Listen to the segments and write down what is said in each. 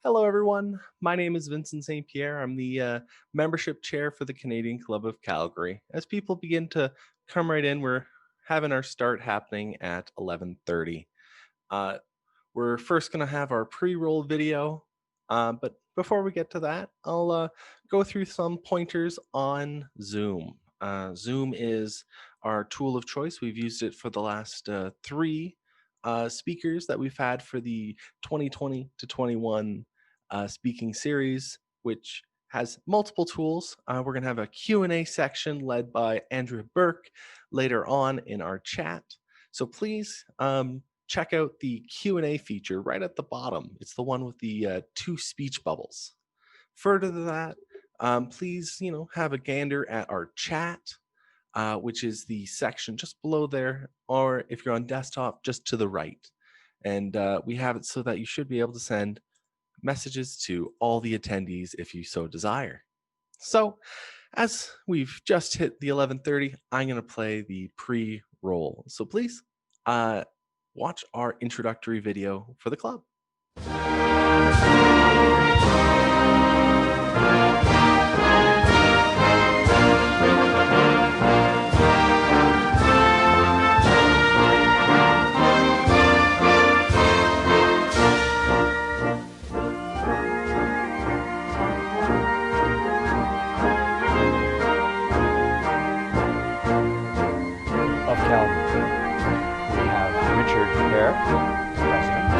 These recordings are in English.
Hello, everyone. My name is Vincent St. Pierre. I'm the membership chair for the Canadian Club of Calgary. As people begin to come right in, we're having our start happening at 11:30. Uh, we're first going to have our pre-roll video, but before we get to that, I'll go through some pointers on Zoom. Zoom is our tool of choice. We've used it for the last three speakers that we've had for the 2020 to 21 speaking series, which has multiple tools. We're going to have a Q&A section led by Andrea Burke later on in our chat. So please check out the Q&A feature right at the bottom. It's the one with the two speech bubbles. Further to that, please, have a gander at our chat, which is the section just below there, or if you're on desktop, just to the right. And we have it so that you should be able to send messages to all the attendees if you so desire. So as we've just hit the 11:30, I'm going to play the pre-roll. So please watch our introductory video for the club. Of Calibre. We have Richard Hare, President.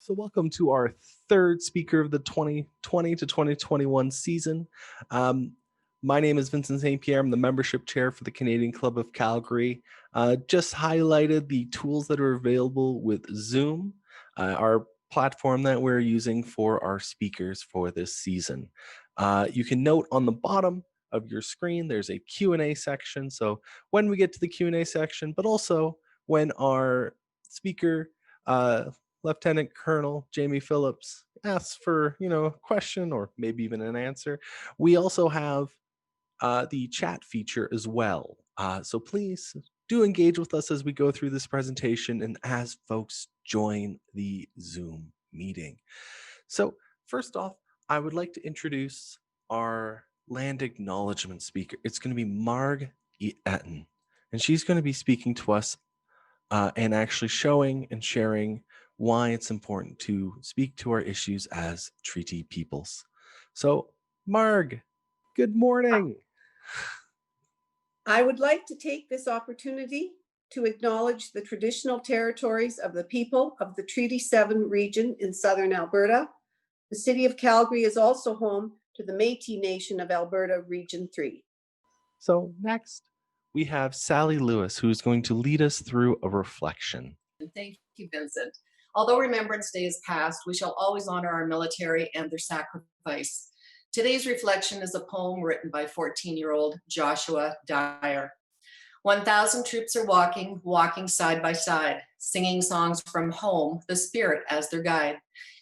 So welcome to our third speaker of the 2020 to 2021 season. My name is Vincent St. Pierre. I'm the membership chair for the Canadian Club of Calgary. Just highlighted the tools that are available with Zoom, our platform that we're using for our speakers for this season. You can note on the bottom of your screen, there's a Q&A section. So when we get to the Q&A section, but also when our speaker, Lieutenant Colonel Jaime Phillips asks for, a question or maybe even an answer, we also have the chat feature as well. So please do engage with us as we go through this presentation and as folks join the Zoom meeting. So first off, I would like to introduce our land acknowledgement speaker. It's going to be Marg Eaton, and she's going to be speaking to us and actually showing and sharing why it's important to speak to our issues as treaty peoples. So, Marg, good morning. I would like to take this opportunity to acknowledge the traditional territories of the people of the Treaty 7 region in southern Alberta. The city of Calgary is also home to the Métis Nation of Alberta, Region 3. So next, we have Sally Lewis, who's going to lead us through a reflection. Thank you, Vincent. Although Remembrance Day is past, we shall always honor our military and their sacrifice. Today's reflection is a poem written by 14-year-old Joshua Dyer. 1,000 troops are walking side by side, singing songs from home, the spirit as their guide.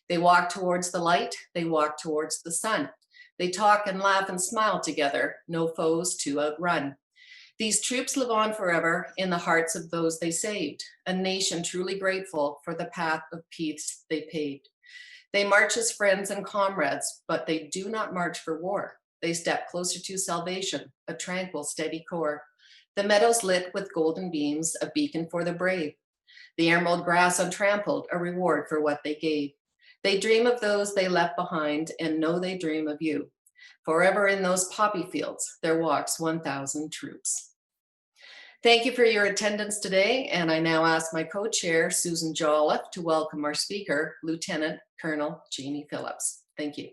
They walk towards the light, they walk towards the sun. They talk and laugh and smile together, no foes to outrun. These troops live on forever in the hearts of those they saved, a nation truly grateful for the path of peace they paved. They march as friends and comrades, but they do not march for war. They step closer to salvation, a tranquil, steady core. The meadows lit with golden beams, a beacon for the brave. The emerald grass untrampled, a reward for what they gave. They dream of those they left behind and know they dream of you. Forever in those poppy fields, there walks 1,000 troops. Thank you for your attendance today, and I now ask my co-chair, Susan Jolliffe, to welcome our speaker, Lieutenant Colonel Jaime Phillips. Thank you.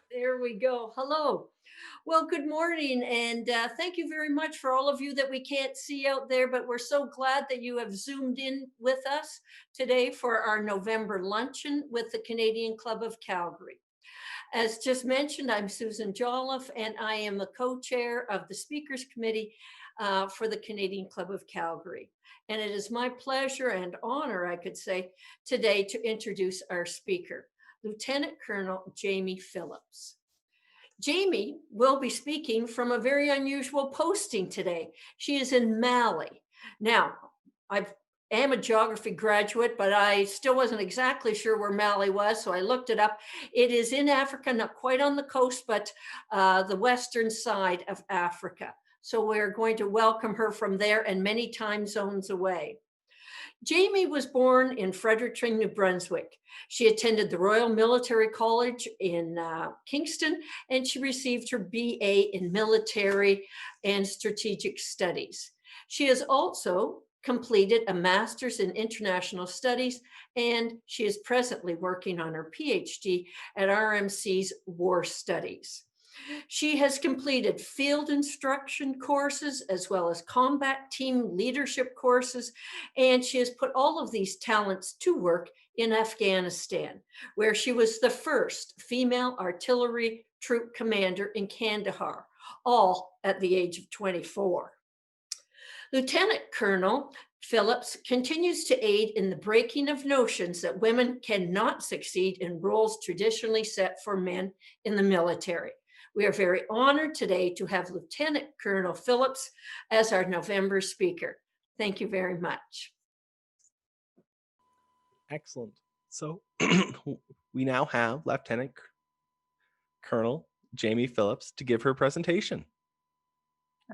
There we go. Hello. Well, good morning, and thank you very much for all of you that we can't see out there, but we're so glad that you have zoomed in with us today for our November luncheon with the Canadian Club of Calgary. As just mentioned, I'm Susan Jolliffe, and I am the co-chair of the Speakers Committee for the Canadian Club of Calgary. And it is my pleasure and honor, I could say, today to introduce our speaker, Lieutenant Colonel Jaime Phillips. Jamie will be speaking from a very unusual posting today. She is in Mali. Now, I am a geography graduate, but I still wasn't exactly sure where Mali was, so I looked it up. It is in Africa, not quite on the coast, but the western side of Africa. So we're going to welcome her from there and many time zones away. Jamie was born in Fredericton, New Brunswick. She attended the Royal Military College in Kingston, and she received her BA in Military and Strategic Studies. She has also completed a Master's in International Studies, and she is presently working on her PhD at RMC's War Studies. She has completed field instruction courses as well as combat team leadership courses, and she has put all of these talents to work in Afghanistan, where she was the first female artillery troop commander in Kandahar, all at the age of 24. Lieutenant Colonel Phillips continues to aid in the breaking of notions that women cannot succeed in roles traditionally set for men in the military. We are very honored today to have Lieutenant Colonel Phillips as our November speaker. Thank you very much. Excellent. So we now have Lieutenant Colonel Jaime Phillips to give her presentation.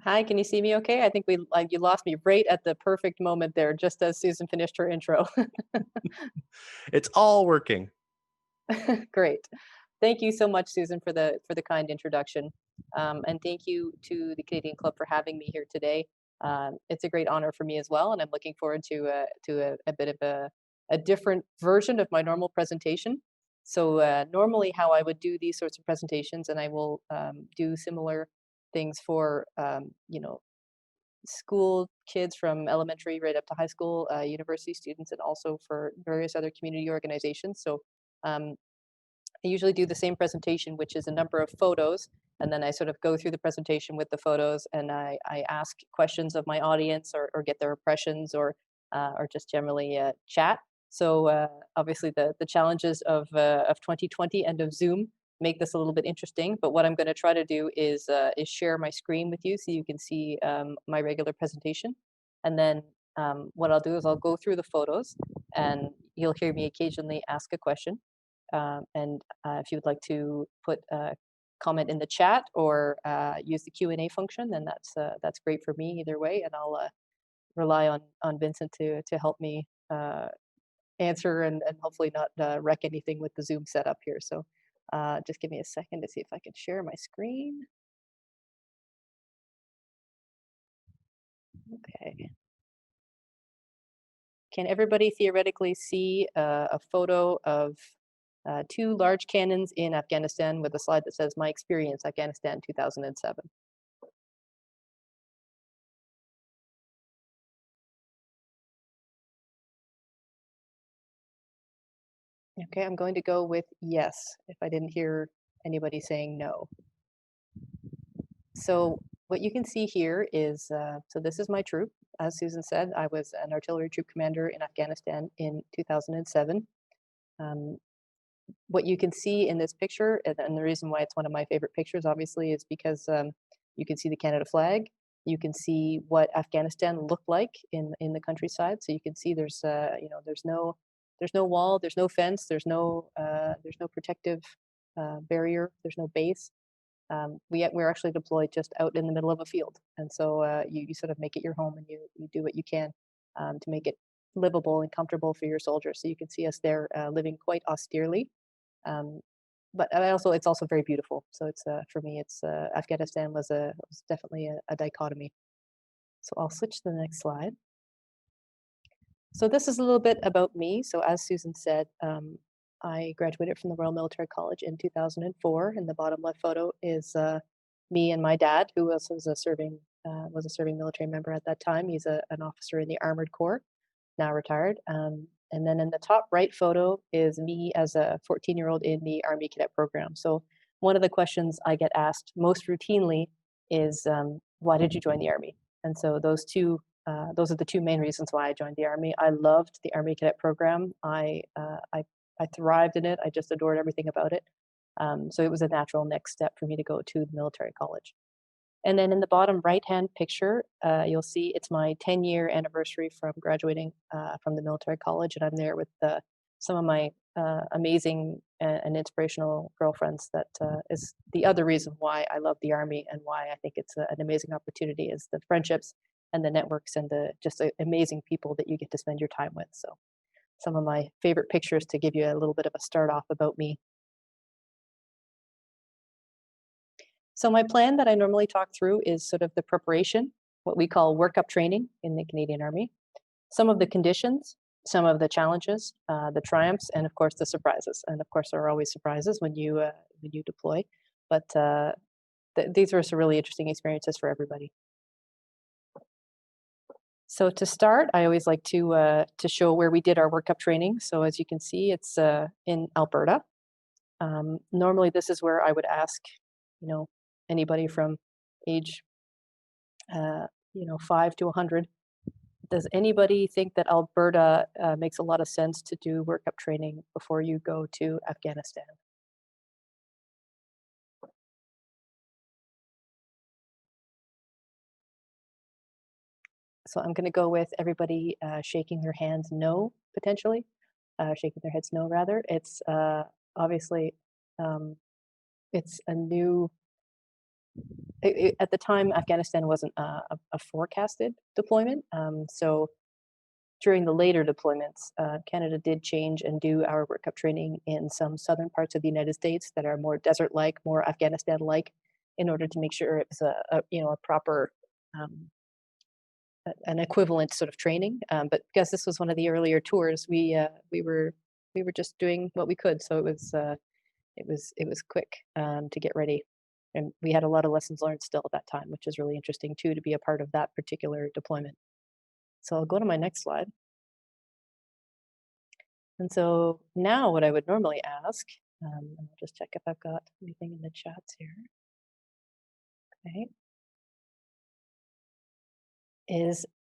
Hi, can you see me okay? I think you lost me right at the perfect moment there, just as Susan finished her intro. It's all working. Great. Thank you so much, Susan, for the kind introduction. And thank you to the Canadian Club for having me here today. It's a great honor for me as well, and I'm looking forward to a bit of a different version of my normal presentation. So normally how I would do these sorts of presentations, and I will do similar things for school kids from elementary right up to high school, university students, and also for various other community organizations. So I usually do the same presentation, which is a number of photos, and then I sort of go through the presentation with the photos, and I ask questions of my audience or get their impressions or just generally chat. So obviously the challenges of 2020 and of Zoom make this a little bit interesting, but what I'm going to try to do is share my screen with you so you can see my regular presentation. And then what I'll do is I'll go through the photos, and you'll hear me occasionally ask a question. And if you would like to put a comment in the chat or use the Q&A function, then that's great for me either way, and I'll rely on Vincent to help me answer and hopefully not wreck anything with the Zoom setup here. So just give me a second to see if I can share my screen. Okay. Can everybody theoretically see a photo of two large cannons in Afghanistan with a slide that says "My Experience, Afghanistan 2007"? Okay, I'm going to go with yes, if I didn't hear anybody saying no. So what you can see here is, so this is my troop. As Susan said, I was an artillery troop commander in Afghanistan in 2007. What you can see in this picture, and the reason why it's one of my favorite pictures, obviously, is because you can see the Canada flag. You can see what Afghanistan looked like in the countryside. So you can see there's no wall, there's no fence, there's no protective barrier, there's no base. We're actually deployed just out in the middle of a field, and so you sort of make it your home, and you do what you can to make it livable and comfortable for your soldiers. So you can see us there living quite austerely, but it's also very beautiful. So it's for me, it's Afghanistan was definitely a dichotomy. So I'll switch to the next slide. So this is a little bit about me. So as Susan said, I graduated from the Royal Military College in 2004, and the bottom left photo is me and my dad, who also was a serving military member at that time. He's an officer in the Armored Corps, now retired. And then in the top right photo is me as a 14-year-old in the Army Cadet program. So one of the questions I get asked most routinely is, why did you join the Army? And so those are the two main reasons why I joined the Army. I loved the Army Cadet program. I thrived in it. I just adored everything about it. So it was a natural next step for me to go to the military college. And then in the bottom right-hand picture, you'll see it's my 10-year anniversary from graduating from the military college, and I'm there with some of my amazing and inspirational girlfriends. That is the other reason why I love the Army and why I think it's an amazing opportunity, is the friendships and the networks and the just amazing people that you get to spend your time with. So some of my favorite pictures to give you a little bit of a start off about me. So my plan that I normally talk through is sort of the preparation, what we call workup training in the Canadian Army, some of the conditions, some of the challenges, the triumphs, and of course the surprises. And of course there are always surprises when you deploy, but these are some really interesting experiences for everybody. So to start, I always like to show where we did our workup training. So as you can see, it's in Alberta. Normally this is where I would ask, anybody from age, 5 to 100. Does anybody think that Alberta makes a lot of sense to do workup training before you go to Afghanistan? So I'm going to go with everybody shaking their hands no, potentially, shaking their heads no, rather. It's obviously, it's a new, at the time, Afghanistan wasn't a forecasted deployment. So during the later deployments, Canada did change and do our workup training in some southern parts of the United States that are more desert-like, more Afghanistan-like, in order to make sure it was a proper, an equivalent sort of training. But because this was one of the earlier tours, we were just doing what we could. So it was quick to get ready. And we had a lot of lessons learned still at that time, which is really interesting too, to be a part of that particular deployment. So I'll go to my next slide. And so now what I would normally ask, I'll just check if I've got anything in the chats here. Okay.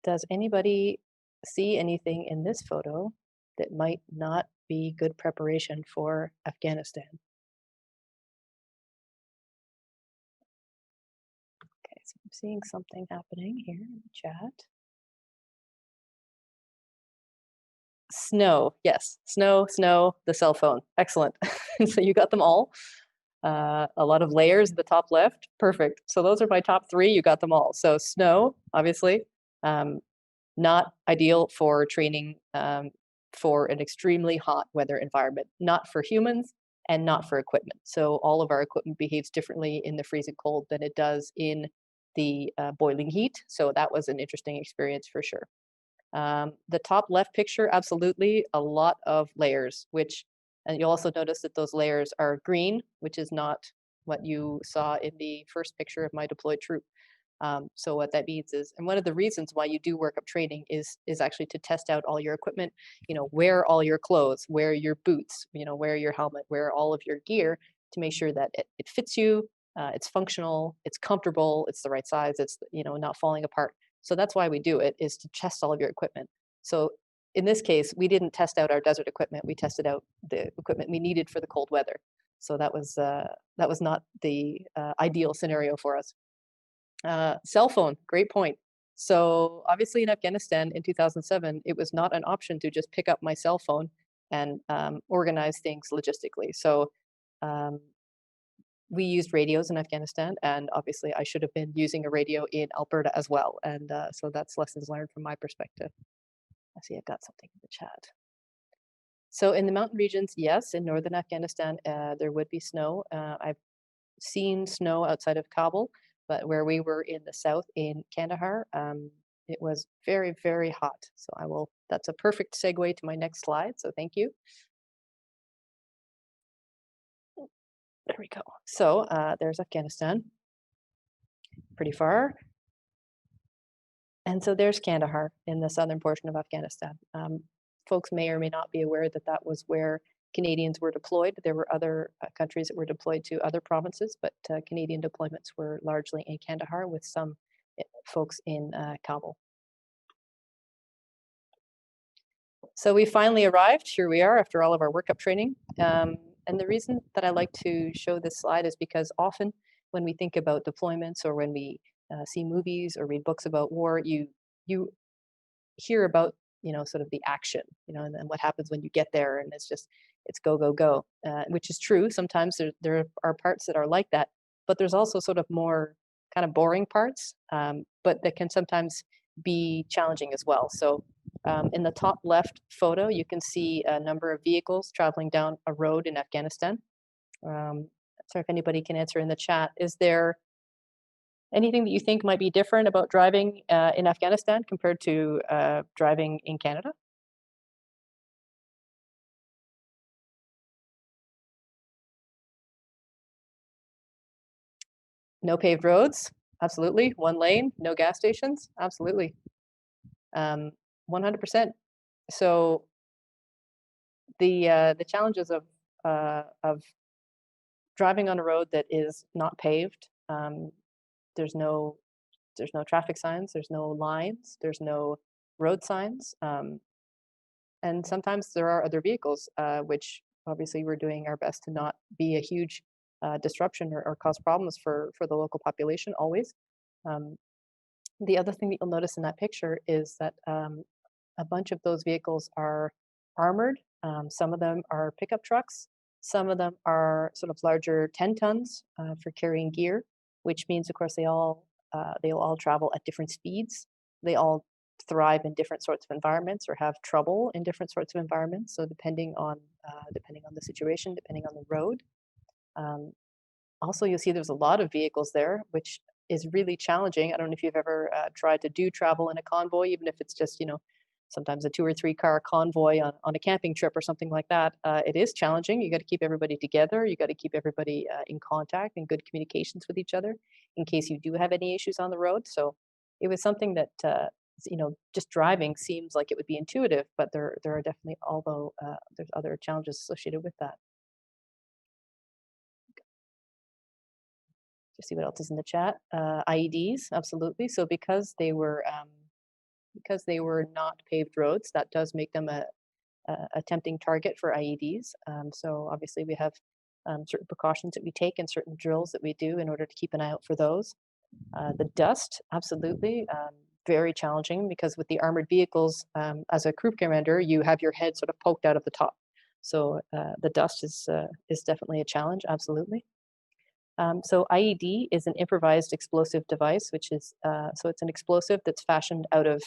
Does anybody see anything in this photo that might not be good preparation for Afghanistan? Okay, so I'm seeing something happening here in the chat. Snow, yes, snow, the cell phone, excellent. So you got them all. A lot of layers at the top left, perfect. So those are my top 3, you got them all. So snow, obviously, not ideal for training for an extremely hot weather environment, not for humans and not for equipment. So all of our equipment behaves differently in the freezing cold than it does in the boiling heat. So that was an interesting experience for sure. The top left picture, absolutely, a lot of layers, and you'll also notice that those layers are green, which is not what you saw in the first picture of my deployed troop. So what that means is, and one of the reasons why you do workup training is actually to test out all your equipment, wear all your clothes, wear your boots, wear your helmet, wear all of your gear to make sure that it fits you, it's functional, it's comfortable, it's the right size, it's, not falling apart. So that's why we do it, is to test all of your equipment. So in this case, we didn't test out our desert equipment. We tested out the equipment we needed for the cold weather. So that was not the ideal scenario for us. Cell phone, great point. So obviously in Afghanistan in 2007, it was not an option to just pick up my cell phone and organize things logistically. So we used radios in Afghanistan, and obviously I should have been using a radio in Alberta as well. And so that's lessons learned from my perspective. I see I've got something in the chat. So in the mountain regions, yes, in northern Afghanistan, there would be snow. I've seen snow outside of Kabul, but where we were in the south in Kandahar, it was very, very hot. So that's a perfect segue to my next slide. So thank you. There we go. So there's Afghanistan. pretty far. And so there's Kandahar in the southern portion of Afghanistan. Folks may or may not be aware that that was where Canadians were deployed. There were other countries that were deployed to other provinces, but Canadian deployments were largely in Kandahar with some folks in Kabul. So we finally arrived. Here we are after all of our workup training. And the reason that I like to show this slide is because often when we think about deployments or when we see movies or read books about war, you hear about, sort of the action, and then what happens when you get there, and it's go, go, go, which is true. Sometimes there are parts that are like that, but there's also sort of more kind of boring parts, but that can sometimes be challenging as well. So in the top left photo, you can see a number of vehicles traveling down a road in Afghanistan. So if anybody can answer in the chat, is there anything that you think might be different about driving in Afghanistan compared to driving in Canada? No paved roads, absolutely. One lane, no gas stations, absolutely. 100%. So the challenges of driving on a road that is not paved, there's no traffic signs, there's no lines, there's no road signs, and sometimes there are other vehicles, which obviously we're doing our best to not be a huge disruption or cause problems for the local population always. The other thing that you'll notice in that picture is that a bunch of those vehicles are armored. Some of them are pickup trucks. Some of them are sort of larger 10 tons for carrying gear, which means, of course, they'll all travel at different speeds. They all thrive in different sorts of environments or have trouble in different sorts of environments. So depending on the situation, depending on the road. Also, you'll see there's a lot of vehicles there, which is really challenging. I don't know if you've ever tried to do travel in a convoy, even if it's just, sometimes a 2 or 3 car convoy on a camping trip or something like that. It is challenging. You got to keep everybody together. You got to keep everybody in contact and good communications with each other in case you do have any issues on the road. So it was something that, just driving seems like it would be intuitive, but there are definitely, although there's other challenges associated with that. Just see what else is in the chat. IEDs, absolutely. So because they were not paved roads, that does make them a tempting target for IEDs. So obviously we have certain precautions that we take and certain drills that we do in order to keep an eye out for those. The dust, absolutely, very challenging because with the armored vehicles, as a crew commander, you have your head sort of poked out of the top. So the dust is definitely a challenge, absolutely. So IED is an improvised explosive device, which is, so it's an explosive that's fashioned out of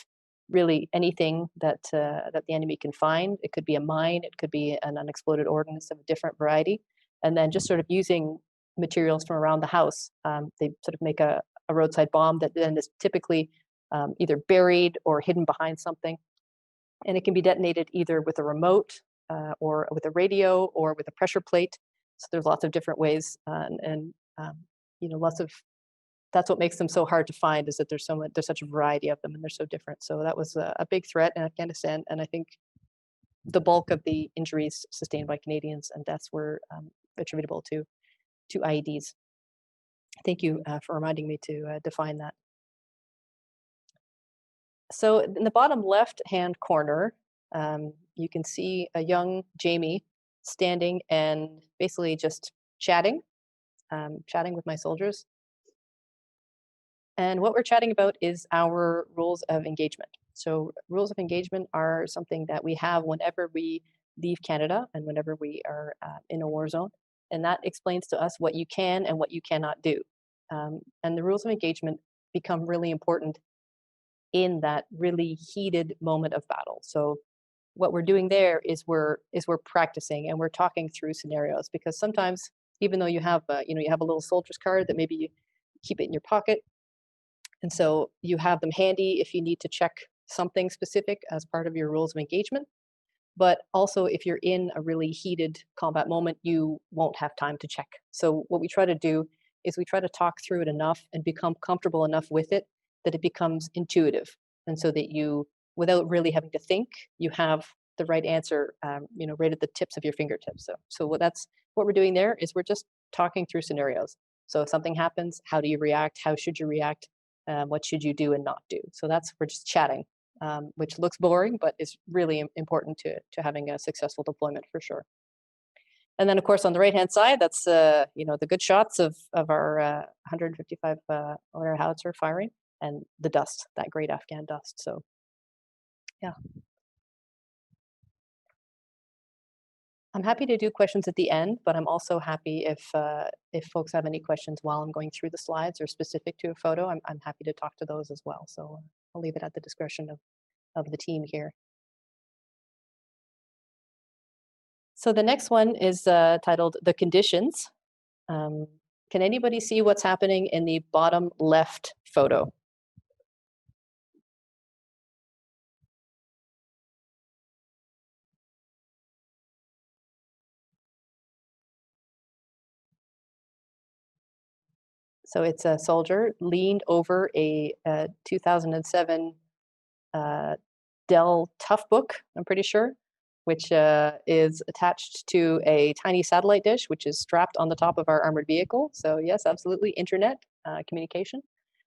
really anything that the enemy can find. It could be a mine, it could be an unexploded ordnance of a different variety. And then just sort of using materials from around the house, they sort of make a roadside bomb that then is typically either buried or hidden behind something. And it can be detonated either with a remote or with a radio or with a pressure plate. So there's lots of different ways, and that's what makes them so hard to find, is that there's such a variety of them and they're so different. So that was a big threat in Afghanistan, and I think the bulk of the injuries sustained by Canadians and deaths were attributable to IEDs. Thank you for reminding me to define that. So in the bottom left-hand corner, you can see a young Jamie standing and basically just chatting with my soldiers. And what we're chatting about is our rules of engagement. So rules of engagement are something that we have whenever we leave Canada and whenever we are in a war zone. And that explains to us what you can and what you cannot do. And the rules of engagement become really important in that really heated moment of battle. So what we're doing there is we're practicing and we're talking through scenarios, because sometimes, even though you have a little soldier's card that maybe you keep it in your pocket, and so you have them handy if you need to check something specific as part of your rules of engagement. But also, if you're in a really heated combat moment, you won't have time to check. So what we try to do is we try to talk through it enough and become comfortable enough with it that it becomes intuitive. And so that you, without really having to think, you have the right answer, you know, right at the tips of your fingertips. So that's what we're doing there, is we're just talking through scenarios. So if something happens, how do you react? How should you react? What should you do and not do? So we're just chatting, which looks boring, but is really important to having a successful deployment for sure. And then of course on the right-hand side, that's you know, the good shots of our 155 millimeter howitzer firing, and the dust, that great Afghan dust. So yeah. I'm happy to do questions at the end, but I'm also happy if folks have any questions while I'm going through the slides or specific to a photo, I'm happy to talk to those as well. So I'll leave it at the discretion of the team here. So the next one is titled The Conditions. Can anybody see what's happening in the bottom left photo? So it's a soldier leaned over a 2007 Dell Toughbook, I'm pretty sure, which is attached to a tiny satellite dish, which is strapped on the top of our armored vehicle. So yes, absolutely, internet communication.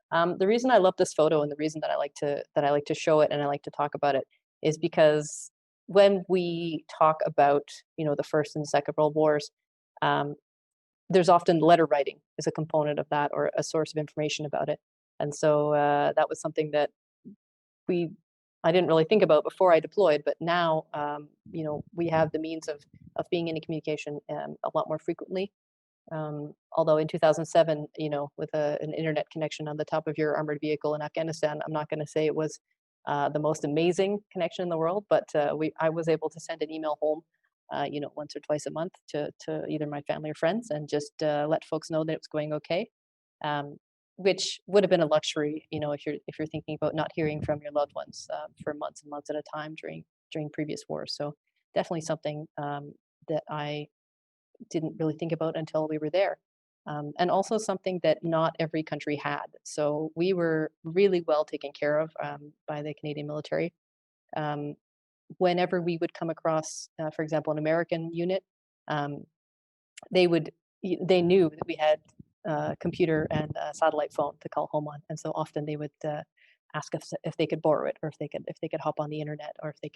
The reason I love this photo and the reason that I like to show it and I like to talk about it is because when we talk about, you know, the First and Second World Wars, there's often letter writing as a component of that, or a source of information about it. And so that was something that I didn't really think about before I deployed, but now, you know, we have the means of being in communication a lot more frequently. Although in 2007, you know, with an internet connection on the top of your armored vehicle in Afghanistan, I'm not going to say it was the most amazing connection in the world, but I was able to send an email home, you know, once or twice a month to either my family or friends, and just let folks know that it was going okay. Which would have been a luxury, you know, if you're thinking about not hearing from your loved ones for months and months at a time during previous wars. So definitely something that I didn't really think about until we were there, and also something that not every country had. So we were really well taken care of by the Canadian military. Whenever we would come across, for example, an American unit, they knew that we had computer and satellite phone to call home on, and so often they would ask us if they could borrow it, or if they could hop on the internet, or if they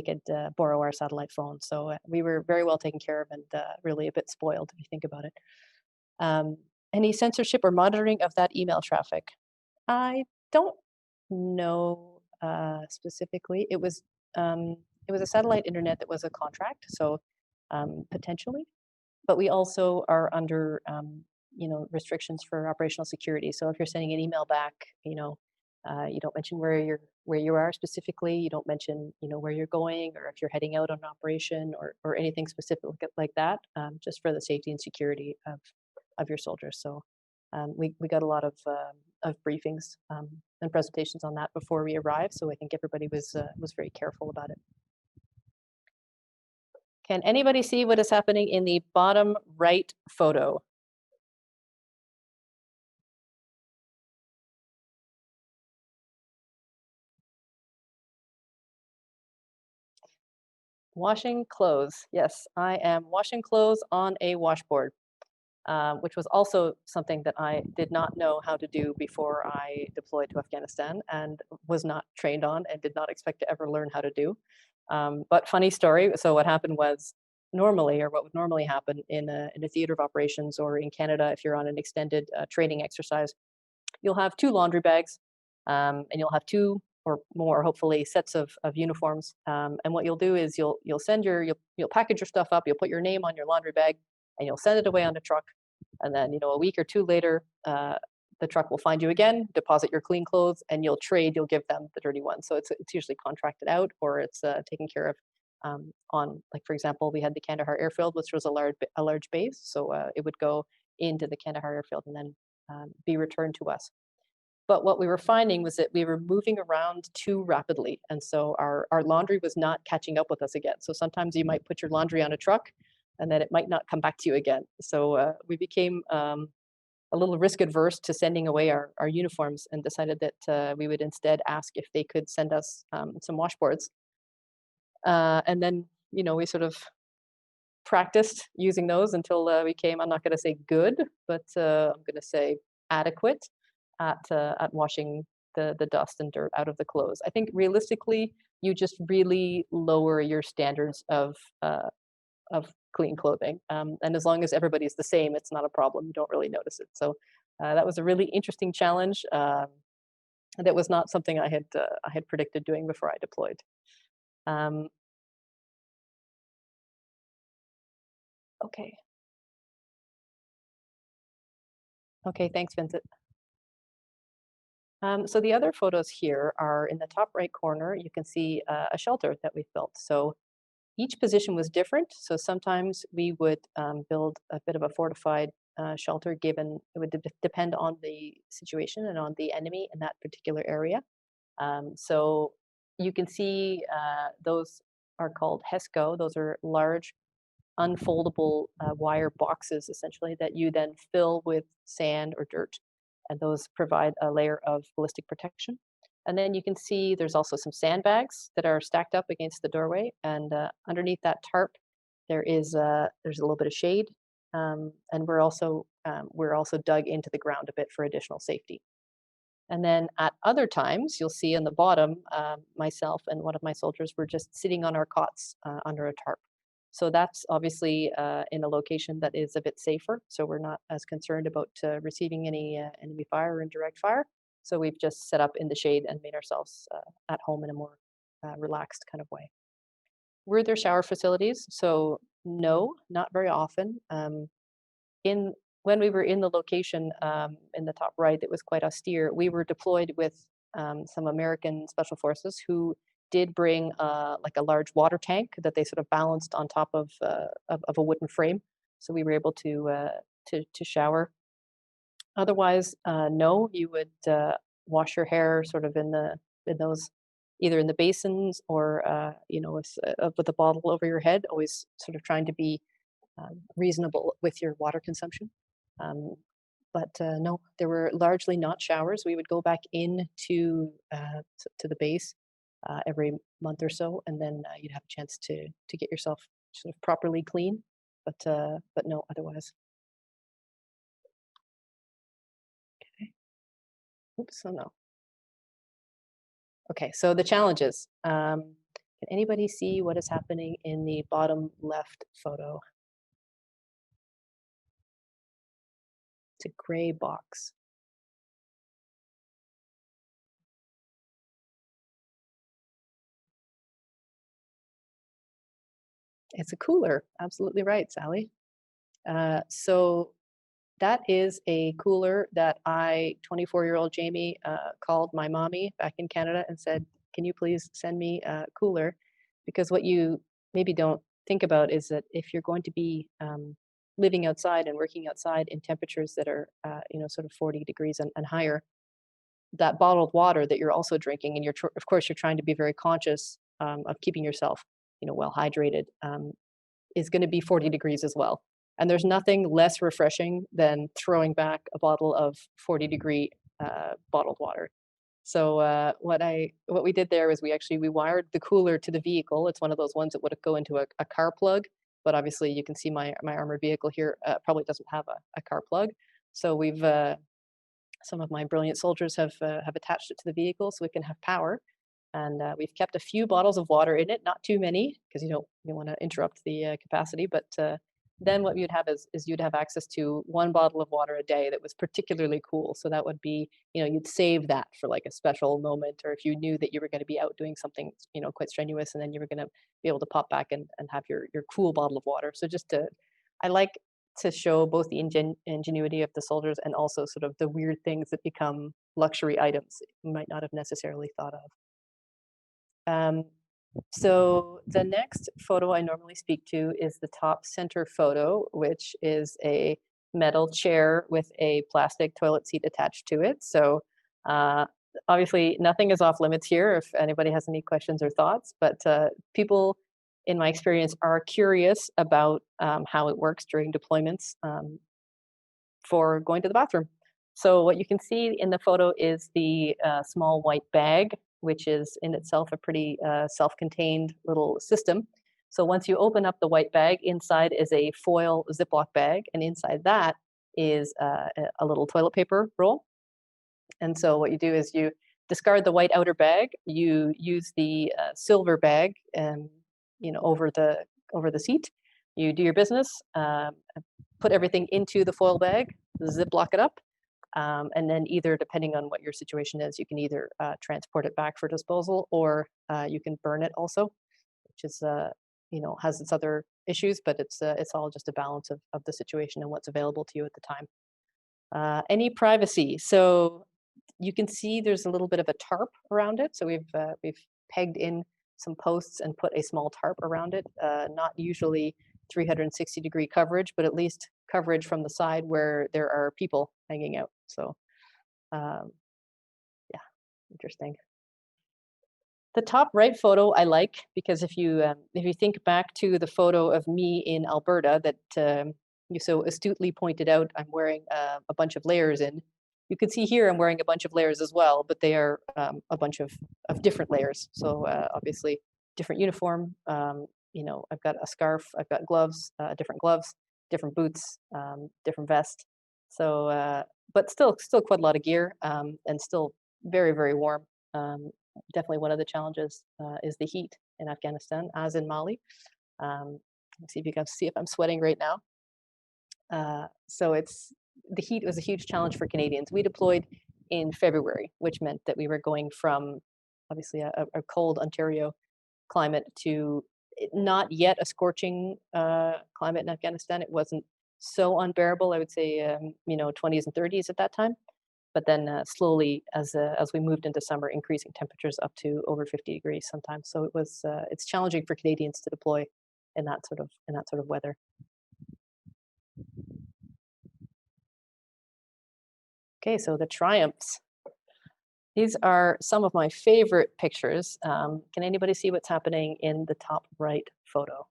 could borrow our satellite phone. So we were very well taken care of, and really a bit spoiled if you think about it. Any censorship or monitoring of that email traffic? I don't know specifically. It was a satellite internet that was a contract, so potentially. But we also are under, you know, restrictions for operational security. So if you're sending an email back, you know, you don't mention where you are specifically. You don't mention, you know, where you're going, or if you're heading out on an operation, or anything specific like that, just for the safety and security of your soldiers. So we got a lot of briefings and presentations on that before we arrived. So I think everybody was very careful about it. Can anybody see what is happening in the bottom right photo? Washing clothes. Yes, I am washing clothes on a washboard, which was also something that I did not know how to do before I deployed to Afghanistan, and was not trained on, and did not expect to ever learn how to do. But funny story. So what happened was, what would normally happen in a theater of operations, or in Canada, if you're on an extended training exercise, you'll have 2 laundry bags, and you'll have 2 or more, hopefully, sets of uniforms. And what you'll do is you'll package your stuff up, you'll put your name on your laundry bag, and you'll send it away on a truck. And then, you know, a week or 2 later, the truck will find you again, deposit your clean clothes, and you'll give them the dirty ones. So it's usually contracted out, or it's taken care of on, like, for example, we had the Kandahar airfield, which was a large base. So it would go into the Kandahar airfield and then be returned to us. But what we were finding was that we were moving around too rapidly. And so our laundry was not catching up with us again. So sometimes you might put your laundry on a truck, and that it might not come back to you again. So we became a little risk adverse to sending away our uniforms, and decided that we would instead ask if they could send us some washboards. And then, we sort of practiced using those until we came, I'm not going to say good, but I'm going to say adequate at washing the dust and dirt out of the clothes. I think realistically, you just really lower your standards of clean clothing. And as long as everybody's the same, it's not a problem. You don't really notice it. So that was a really interesting challenge. That was not something I had predicted doing before I deployed. Okay. Okay, thanks, Vincent. So the other photos here are in the top right corner. You can see a shelter that we've built. So each position was different. So sometimes we would build a bit of a fortified shelter, given it would depend on the situation and on the enemy in that particular area. So you can see those are called HESCO. Those are large unfoldable wire boxes, essentially, that you then fill with sand or dirt. And those provide a layer of ballistic protection. And then you can see there's also some sandbags that are stacked up against the doorway. And underneath that tarp, there's a little bit of shade. And we're also dug into the ground a bit for additional safety. And then at other times, you'll see in the bottom, myself and one of my soldiers were just sitting on our cots under a tarp. So that's obviously in a location that is a bit safer. So we're not as concerned about receiving any enemy fire or indirect fire. So we've just set up in the shade and made ourselves at home in a more relaxed kind of way. Were there shower facilities? So no, not very often. When we were in the location in the top right that was quite austere, we were deployed with some American Special Forces who did bring like a large water tank that they sort of balanced on top of a wooden frame. So we were able to shower. Otherwise, no, you would wash your hair sort of in those, either in the basins or with a bottle over your head, always sort of trying to be reasonable with your water consumption. But no, there were largely not showers. We would go back in to the base every month or so, and then you'd have a chance to get yourself sort of properly clean. But no, otherwise. Okay. Oops. Oh no. Okay. So the challenges. Can anybody see what is happening in the bottom left photo? It's a gray box. It's a cooler. Absolutely right, Sally. So that is a cooler that 24-year-old Jamie, called my mommy back in Canada and said, can you please send me a cooler? Because what you maybe don't think about is that if you're going to be living outside and working outside in temperatures that are, sort of 40 degrees and higher, that bottled water that you're also drinking, and of course you're trying to be very conscious of keeping yourself, well hydrated, is going to be 40 degrees as well. And there's nothing less refreshing than throwing back a bottle of 40-degree bottled water. So what we did there was we wired the cooler to the vehicle. It's one of those ones that would go into a car plug, but obviously you can see my armored vehicle here probably doesn't have a car plug. So we've some of my brilliant soldiers have attached it to the vehicle so we can have power. And we've kept a few bottles of water in it, not too many, because you want to interrupt the capacity. But then what you'd have is you'd have access to one bottle of water a day that was particularly cool. So that would be, you'd save that for like a special moment, or if you knew that you were going to be out doing something, quite strenuous, and then you were going to be able to pop back and have your cool bottle of water. So I like to show both the ingenuity of the soldiers and also sort of the weird things that become luxury items you might not have necessarily thought of. So the next photo I normally speak to is the top center photo, which is a metal chair with a plastic toilet seat attached to it. So obviously nothing is off limits here if anybody has any questions or thoughts, but people in my experience, are curious about how it works during deployments for going to the bathroom. So what you can see in the photo is the small white bag, which is in itself a pretty self-contained little system. So once you open up the white bag, inside is a foil Ziploc bag, and inside that is a little toilet paper roll. And so what you do is you discard the white outer bag, you use the silver bag, over the seat. You do your business, put everything into the foil bag, Ziploc it up, and then either, depending on what your situation is, you can either transport it back for disposal, or you can burn it also, which is has its other issues, but it's all just a balance of the situation and what's available to you at the time. Any privacy? So you can see there's a little bit of a tarp around it. So we've pegged in some posts and put a small tarp around it. Not usually 360-degree coverage, but at least coverage from the side where there are people hanging out. So yeah, interesting. The top right photo I like, because if you think back to the photo of me in Alberta that you so astutely pointed out, I'm wearing a bunch of layers in. You can see here I'm wearing a bunch of layers as well, but they are a bunch of different layers. So obviously different uniform. I've got a scarf, I've got gloves, different boots, different vest. So, but still quite a lot of gear, and still very, very warm. Definitely one of the challenges is the heat in Afghanistan, as in Mali. Let's see if you can see if I'm sweating right now. So the heat was a huge challenge for Canadians. We deployed in February, which meant that we were going from obviously a cold Ontario climate to not yet a scorching climate in Afghanistan. It wasn't so unbearable, I would say, 20s and 30s at that time. But then slowly, as we moved into summer, increasing temperatures up to over 50 degrees sometimes. So it's challenging for Canadians to deploy in that sort of weather. Okay, so the triumphs. These are some of my favorite pictures. Can anybody see what's happening in the top right photo?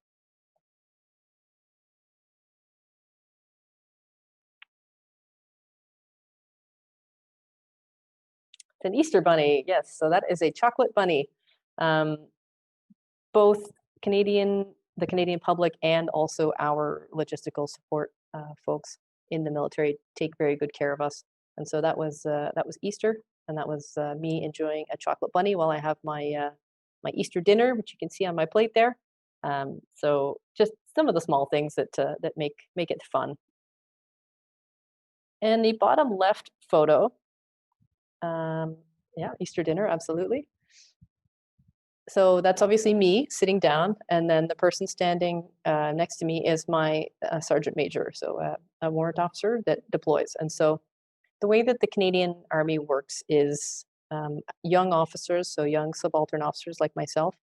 It's an Easter bunny, yes. So that is a chocolate bunny. Both the Canadian public and also our logistical support folks in the military take very good care of us. And so that was Easter, and that was me enjoying a chocolate bunny while I have my my Easter dinner, which you can see on my plate there. So just some of the small things that make it fun. And the bottom left photo, yeah, Easter dinner, absolutely. So that's obviously me sitting down, and then the person standing next to me is my sergeant major, so a warrant officer that deploys. And so the way that the Canadian Army works is young officers, so young subaltern officers like myself,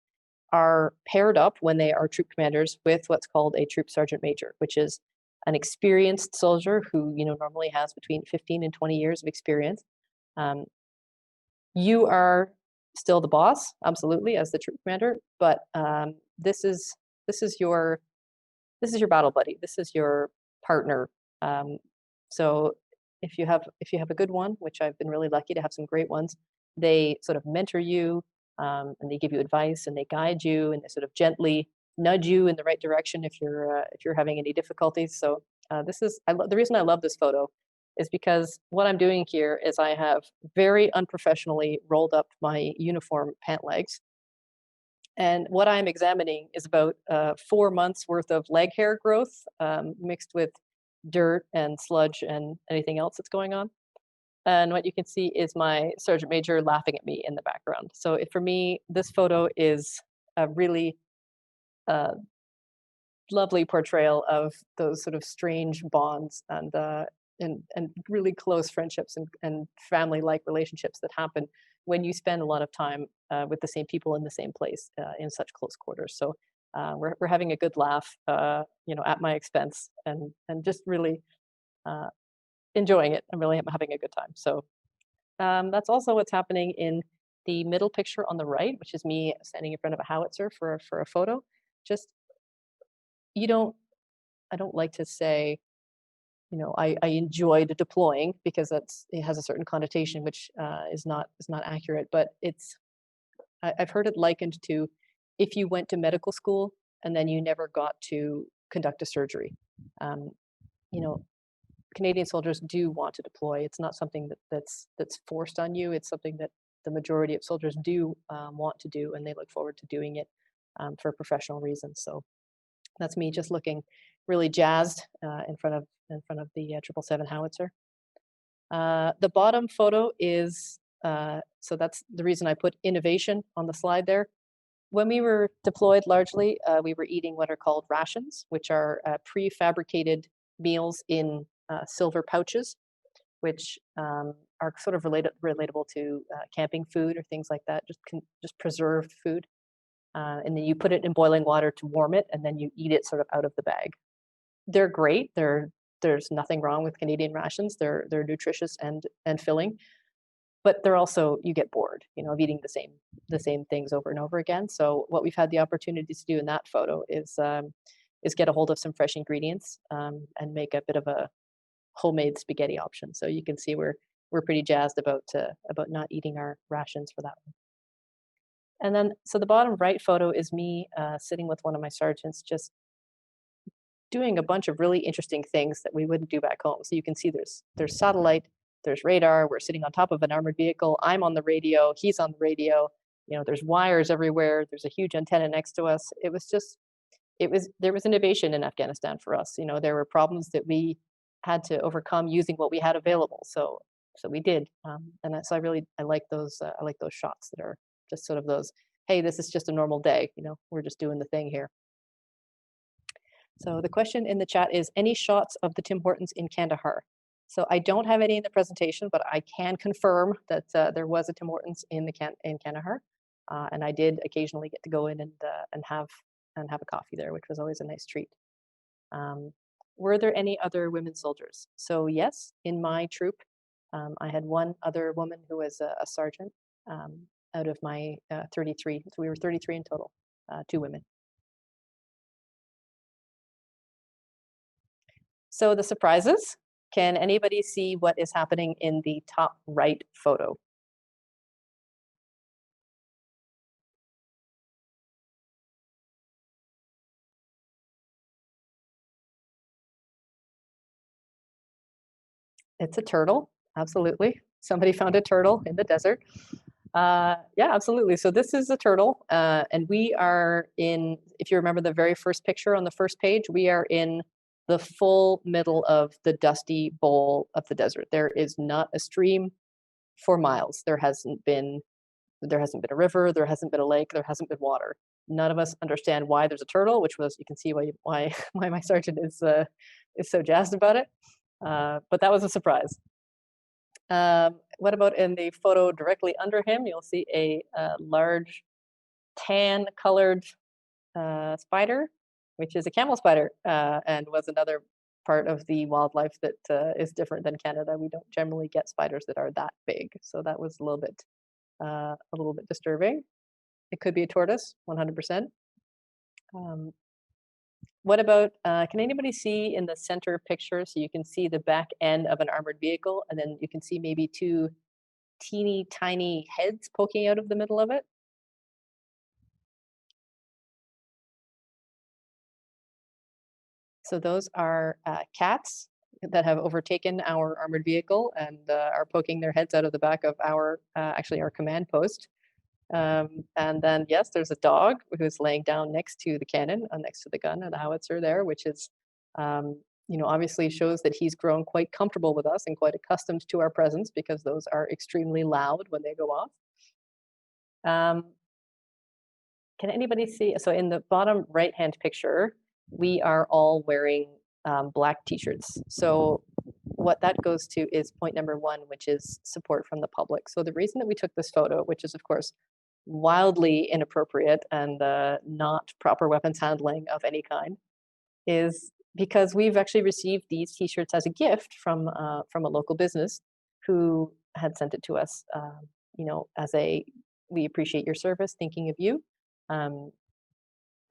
are paired up when they are troop commanders with what's called a troop sergeant major, which is an experienced soldier who normally has between 15 and 20 years of experience. You are still the boss, absolutely, as the troop commander, but this is your battle buddy. This is your partner. So if you have a good one, which I've been really lucky to have some great ones, they sort of mentor you, and they give you advice, and they guide you, and they sort of gently nudge you in the right direction if you're having any difficulties. So the reason I love this photo is because what I'm doing here is I have very unprofessionally rolled up my uniform pant legs. And what I'm examining is about 4 months worth of leg hair growth mixed with dirt and sludge and anything else that's going on. And what you can see is my sergeant major laughing at me in the background. So for me, this photo is a really lovely portrayal of those sort of strange bonds and really close friendships and family-like relationships that happen when you spend a lot of time with the same people in the same place in such close quarters. So we're having a good laugh, at my expense, and just really enjoying it. I'm really having a good time. So that's also what's happening in the middle picture on the right, which is me standing in front of a howitzer for a photo. just, you don't, I don't like to say, you know, I enjoyed deploying, because it has a certain connotation, which is not accurate. But I've heard it likened to if you went to medical school and then you never got to conduct a surgery. Um, you know, Canadian soldiers do want to deploy. It's not something that's forced on you. It's something that the majority of soldiers do want to do, and they look forward to doing it for professional reasons. So that's me just looking really jazzed in front of the 777 howitzer. The bottom photo is so that's the reason I put innovation on the slide there. When we were deployed, largely we were eating what are called rations, which are prefabricated meals in silver pouches, which are sort of relatable to camping food or things like that, just preserved food. And then you put it in boiling water to warm it, and then you eat it sort of out of the bag. They're great. There's nothing wrong with Canadian rations. They're nutritious and filling, but they're also, you get bored, you know, of eating the same things over and over again. So what we've had the opportunity to do in that photo is get a hold of some fresh ingredients and make a bit of a homemade spaghetti option. So you can see we're pretty jazzed about not eating our rations for that one. And then, so the bottom right photo is me sitting with one of my sergeants, just doing a bunch of really interesting things that we wouldn't do back home. So you can see there's satellite, there's radar, we're sitting on top of an armored vehicle, I'm on the radio, he's on the radio, you know, there's wires everywhere, there's a huge antenna next to us. There was innovation in Afghanistan for us. You know, there were problems that we had to overcome using what we had available. So we did, and so I like those shots that are just sort of those, hey, this is just a normal day, you know, we're just doing the thing here. So the question in the chat is, any shots of the Tim Hortons in Kandahar? So I don't have any in the presentation, but I can confirm that there was a Tim Hortons in Kandahar, and I did occasionally get to go in and have a coffee there, which was always a nice treat. Were there any other women soldiers? So yes, in my troop, I had one other woman who was a sergeant out of my 33. So we were 33 in total, 2 women. So the surprises, can anybody see what is happening in the top right photo? It's a turtle, absolutely. Somebody found a turtle in the desert. Yeah, absolutely. So this is a turtle, and we are in, if you remember the very first picture on the first page, we are in the full middle of the dusty bowl of the desert. There is not a stream for miles. There hasn't been a river, there hasn't been a lake, there hasn't been water. None of us understand why there's a turtle, which was, you can see why my sergeant is so jazzed about it. But that was a surprise. What about in the photo directly under him? You'll see a large tan colored spider, which is a camel spider, and was another part of the wildlife that is different than Canada. We don't generally get spiders that are that big, so that was a little bit disturbing. It could be a tortoise, 100%. What about, can anybody see in the center picture? So you can see the back end of an armored vehicle, and then you can see maybe 2 teeny tiny heads poking out of the middle of it. So those are cats that have overtaken our armored vehicle and are poking their heads out of the back of our command post. And then, yes, there's a dog who's laying down next to the cannon, next to the gun and the howitzer there, which is, obviously shows that he's grown quite comfortable with us and quite accustomed to our presence, because those are extremely loud when they go off. Can anybody see? So in the bottom right-hand picture, we are all wearing black t-shirts. So what that goes to is point number 1, which is support from the public. So the reason that we took this photo, which is of course wildly inappropriate and not proper weapons handling of any kind, is because we've actually received these t-shirts as a gift from a local business who had sent it to us, as a, we appreciate your service, thinking of you.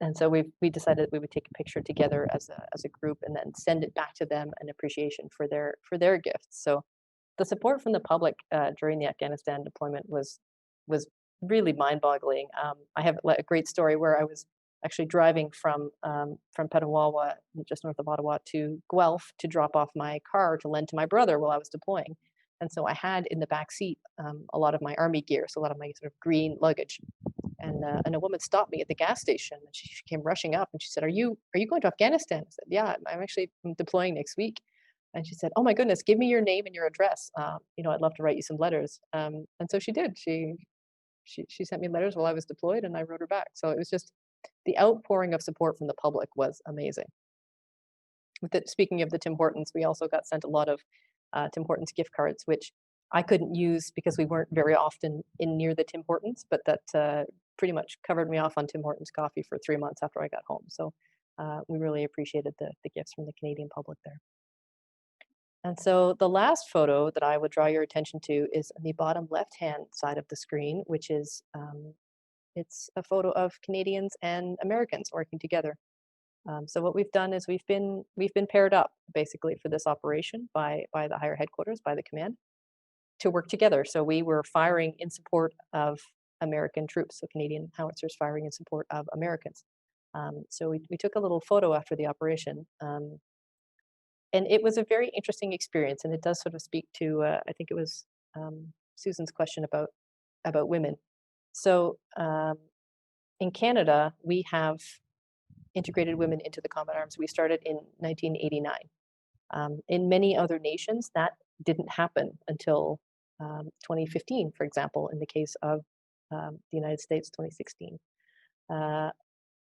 And so we decided we would take a picture together as a group and then send it back to them in appreciation for their gifts. So the support from the public during the Afghanistan deployment was really mind-boggling. I have a great story where I was actually driving from Petawawa, just north of Ottawa, to Guelph to drop off my car to lend to my brother while I was deploying. And so I had in the back seat a lot of my army gear, so a lot of my sort of green luggage. And a woman stopped me at the gas station, and she came rushing up, and she said, "Are you going to Afghanistan?" I said, "Yeah, I'm actually deploying next week." And she said, "Oh my goodness, give me your name and your address. I'd love to write you some letters." And so she did. She sent me letters while I was deployed, and I wrote her back. So it was just the outpouring of support from the public was amazing. Speaking of the Tim Hortons, we also got sent a lot of Tim Hortons gift cards, which I couldn't use because we weren't very often in near the Tim Hortons, but that pretty much covered me off on Tim Hortons coffee for 3 months after I got home. So we really appreciated the gifts from the Canadian public there. And so the last photo that I would draw your attention to is on the bottom left-hand side of the screen, which is it's a photo of Canadians and Americans working together. So what we've done is we've been paired up basically for this operation by the higher headquarters, by the command, to work together. So we were firing in support of American troops, so Canadian howitzers firing in support of Americans. So we took a little photo after the operation. And it was a very interesting experience, and it does sort of speak to, I think it was Susan's question about women. So in Canada, we have integrated women into the combat arms. We started in 1989. In many other nations, that didn't happen until 2015, for example, in the case of the United States, 2016.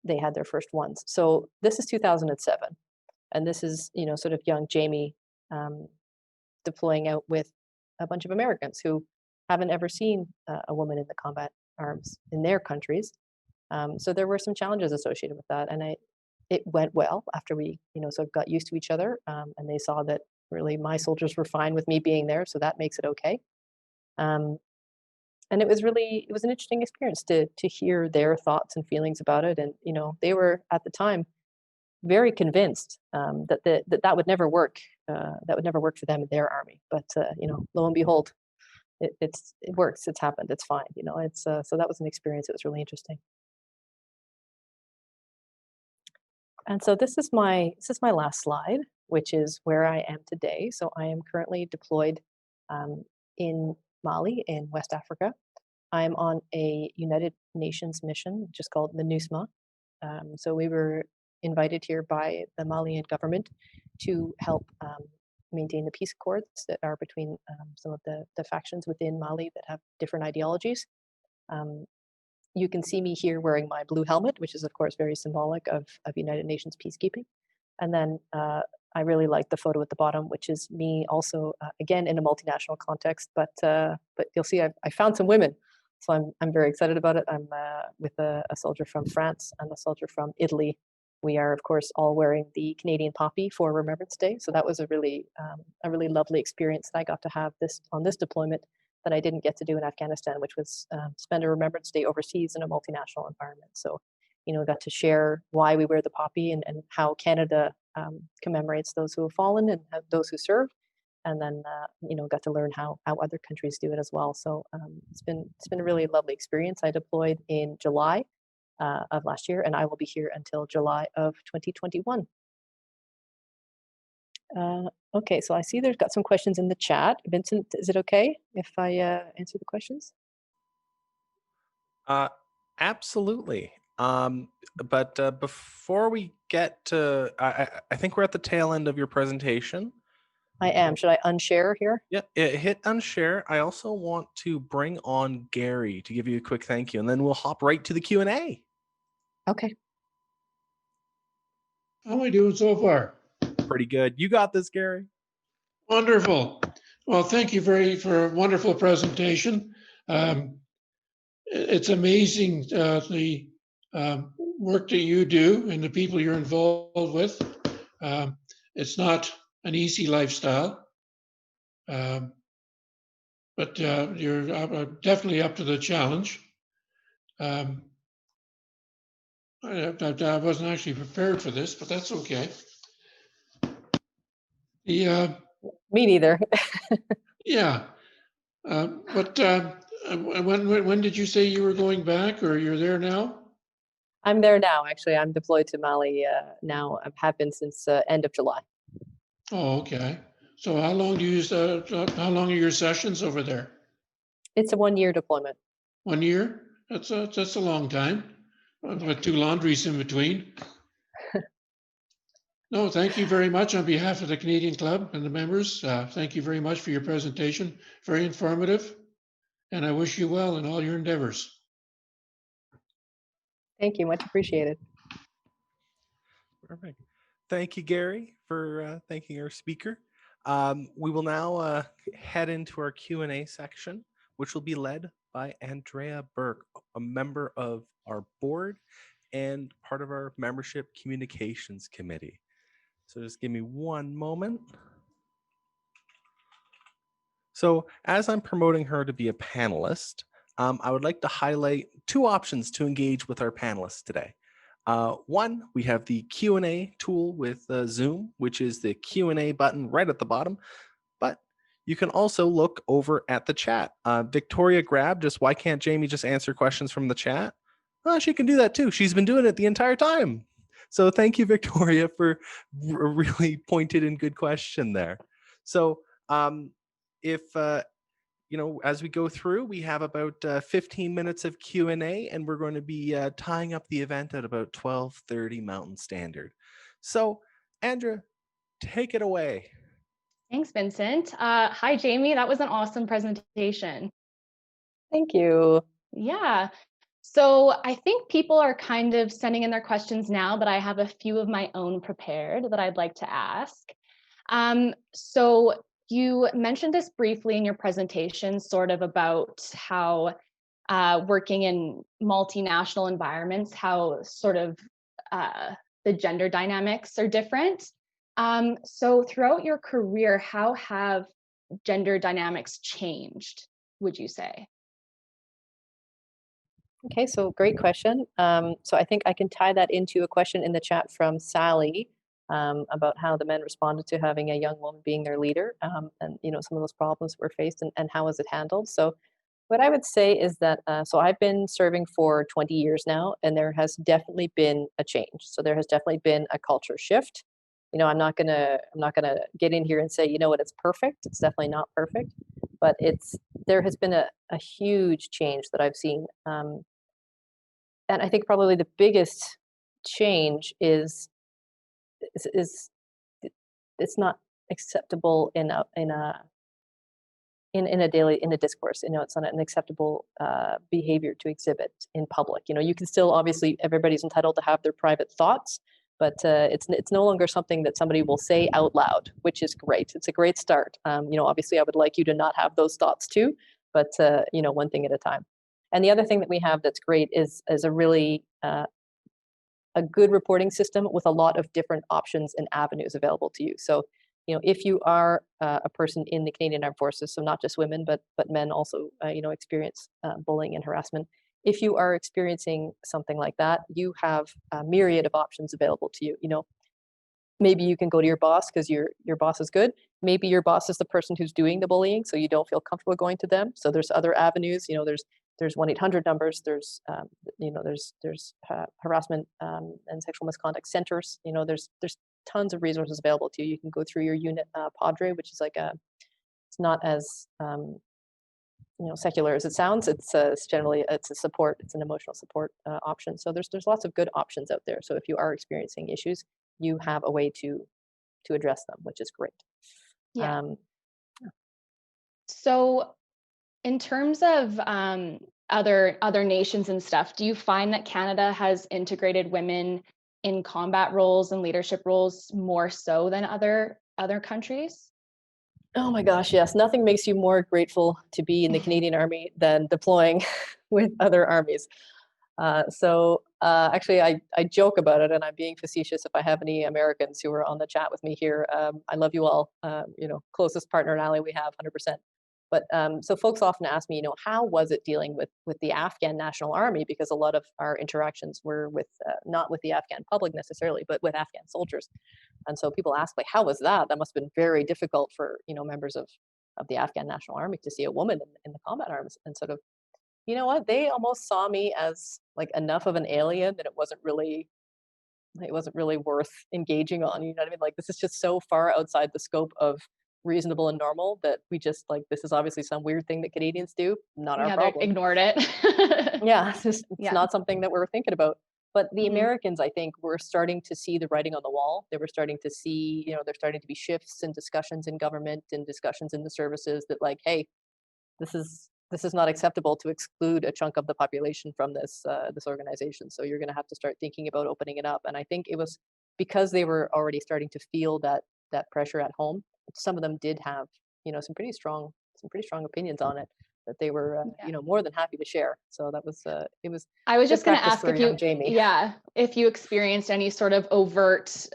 They had their first ones. So this is 2007. And this is, sort of young Jamie deploying out with a bunch of Americans who haven't ever seen a woman in the combat arms in their countries. So there were some challenges associated with that. And it went well after we, sort of got used to each other. And they saw that really my soldiers were fine with me being there. So that makes it okay. And it was an interesting experience to hear their thoughts and feelings about it. And, they were at the time very convinced that would never work. That would never work for them in their army. But lo and behold, it works. It's happened. It's fine. So that was an experience. It was really interesting. And so this is my last slide, which is where I am today. So I am currently deployed in Mali in West Africa. I'm on a United Nations mission, just called MINUSMA. So we were invited here by the Malian government to help maintain the peace accords that are between some of the factions within Mali that have different ideologies. You can see me here wearing my blue helmet, which is of course very symbolic of United Nations peacekeeping. And then I really like the photo at the bottom, which is me also, again, in a multinational context, but you'll see I found some women. So I'm very excited about it. I'm with a soldier from France and a soldier from Italy. We are, of course, all wearing the Canadian poppy for Remembrance Day. So that was a really lovely experience that I got to have on this deployment that I didn't get to do in Afghanistan, which was spend a Remembrance Day overseas in a multinational environment. So, got to share why we wear the poppy and how Canada commemorates those who have fallen and those who serve. And then, got to learn how other countries do it as well. So it's been a really lovely experience. I deployed in July of last year, and I will be here until July of 2021. Okay, so I see there's got some questions in the chat. Vincent, is it okay if I answer the questions? Absolutely. But before we get to, I think we're at the tail end of your presentation. I am. Should I unshare here? Yeah, hit unshare. I also want to bring on Gary to give you a quick thank you, and then we'll hop right to the Q&A. Okay. How are we doing so far? Pretty good. You got this, Gary. Wonderful. Well, thank you for a wonderful presentation. It's amazing the work that you do and the people you're involved with. It's not an easy lifestyle, but you're definitely up to the challenge. I wasn't actually prepared for this, but that's okay. Me neither. Yeah. But when did you say you were going back, or you're there now? I'm there now, actually. I'm deployed to Mali now. I have been since end of July. Oh, okay. So how long how long are your sessions over there? It's a 1-year deployment. 1 year? That's a long time. With 2 laundries in between. No, thank you very much on behalf of the Canadian Club and the members. Thank you very much for your presentation. Very informative. And I wish you well in all your endeavors. Thank you, much appreciated. Perfect. Thank you, Gary, for thanking our speaker. We will now head into our Q&A section, which will be led by Andrea Burke, a member of our board and part of our membership communications committee. So just give me one moment. So as I'm promoting her to be a panelist, I would like to highlight 2 options to engage with our panelists today. One, we have the Q&A tool with Zoom, which is the Q&A button right at the bottom. But you can also look over at the chat. Victoria grabbed why can't Jamie just answer questions from the chat? Well, she can do that too. She's been doing it the entire time. So thank you, Victoria, for a really pointed and good question there. So if as we go through, we have about 15 minutes of Q&A, and we're going to be tying up the event at about 12:30 Mountain Standard. So, Andrea, take it away. Thanks, Vincent. Hi, Jamie. That was an awesome presentation. Thank you. Yeah. So I think people are kind of sending in their questions now, but I have a few of my own prepared that I'd like to ask. So you mentioned this briefly in your presentation, sort of about how working in multinational environments, how sort of the gender dynamics are different. So throughout your career, how have gender dynamics changed, would you say? Okay, so great question. So I think I can tie that into a question in the chat from Sally about how the men responded to having a young woman being their leader, and some of those problems were faced, and how was it handled. So what I would say is that so I've been serving for 20 years now, and there has definitely been a change. So there has definitely been a culture shift. I'm not gonna get in here and say, it's perfect. It's definitely not perfect, but there has been a huge change that I've seen. And I think probably the biggest change is it's not acceptable in a discourse. It's not an acceptable behavior to exhibit in public. You can still, obviously, everybody's entitled to have their private thoughts, but it's no longer something that somebody will say out loud, which is great. It's a great start. Obviously, I would like you to not have those thoughts too, but one thing at a time. And the other thing that we have that's great is a really a good reporting system with a lot of different options and avenues available to you. So, if you are a person in the Canadian Armed Forces, so not just women, but men also, experience bullying and harassment. If you are experiencing something like that, you have a myriad of options available to you. Maybe you can go to your boss because your boss is good. Maybe your boss is the person who's doing the bullying, so you don't feel comfortable going to them. So there's other avenues. There's 1-800 numbers. There's harassment and sexual misconduct centers. There's tons of resources available to you. You can go through your unit Padre, which is it's not as secular as it sounds. It's generally a support. It's an emotional support option. So there's lots of good options out there. So if you are experiencing issues, you have a way to address them, which is great. Yeah. So in terms of other nations and stuff, do you find that Canada has integrated women in combat roles and leadership roles more so than other countries? Oh my gosh, yes. Nothing makes you more grateful to be in the Canadian Army than deploying with other armies. Actually, I joke about it, and I'm being facetious if I have any Americans who are on the chat with me here. I love you all. Closest partner and ally we have, 100%. But so folks often ask me, how was it dealing with the Afghan National Army? Because a lot of our interactions were with not with the Afghan public necessarily, but with Afghan soldiers. And so people ask, like, how was that? That must have been very difficult for members of the Afghan National Army to see a woman in the combat arms. And sort of, you know what? They almost saw me as like enough of an alien that it wasn't really worth engaging on. You know what I mean? Like, this is just so far outside the scope of reasonable and normal that we just like, this is obviously some weird thing that Canadians do, not our Yeah, they problem. ignored it. Yeah, it's Yeah. not something that we're thinking about. But the Mhm. Americans, I think, were starting to see the writing on the wall. They were starting to see, there's starting to be shifts in discussions in government and discussions in the services that, like, hey, this is not acceptable to exclude a chunk of the population from this organization. So you're going to have to start thinking about opening it up. And I think it was because they were already starting to feel that pressure at home. Some of them did have some pretty strong opinions on it that they were more than happy to share. So that was it was. I was good just going to practice ask for if young you, Jamie. yeah, if you experienced any sort of overt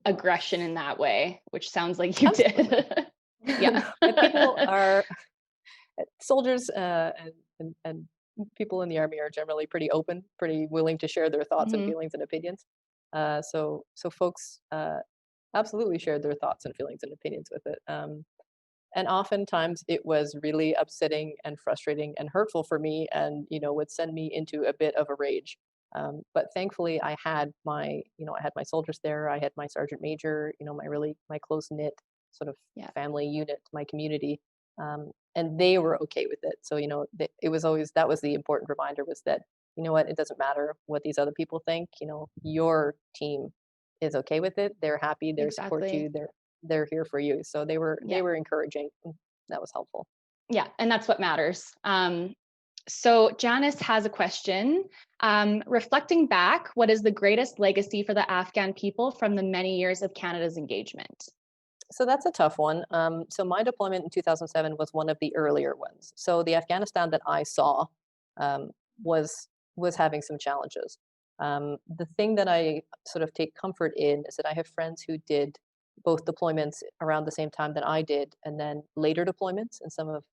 aggression in that way, which sounds like you Absolutely. did. Yeah. And people are soldiers and people in the army are generally pretty open, pretty willing to share their thoughts and Mhm. feelings and opinions. So folks absolutely shared their thoughts and feelings and opinions with it. And oftentimes it was really upsetting and frustrating and hurtful for me, and would send me into a bit of a rage. But thankfully, I had my soldiers there. I had my sergeant major, my close knit sort of Yeah. family unit, my community, and they were okay with it. So it was always, that was the important reminder, was that it doesn't matter what these other people think. Your team is okay with it. They're happy. They support Exactly. you. They're here for you. So they were Yeah. encouraging. That was helpful. Yeah, and that's what matters. So Janice has a question. Reflecting back, what is the greatest legacy for the Afghan people from the many years of Canada's engagement? So that's a tough one. So my deployment in 2007 was one of the earlier ones. So the Afghanistan that I saw was having some challenges. The thing that I sort of take comfort in is that I have friends who did both deployments around the same time that I did, and then later deployments in some of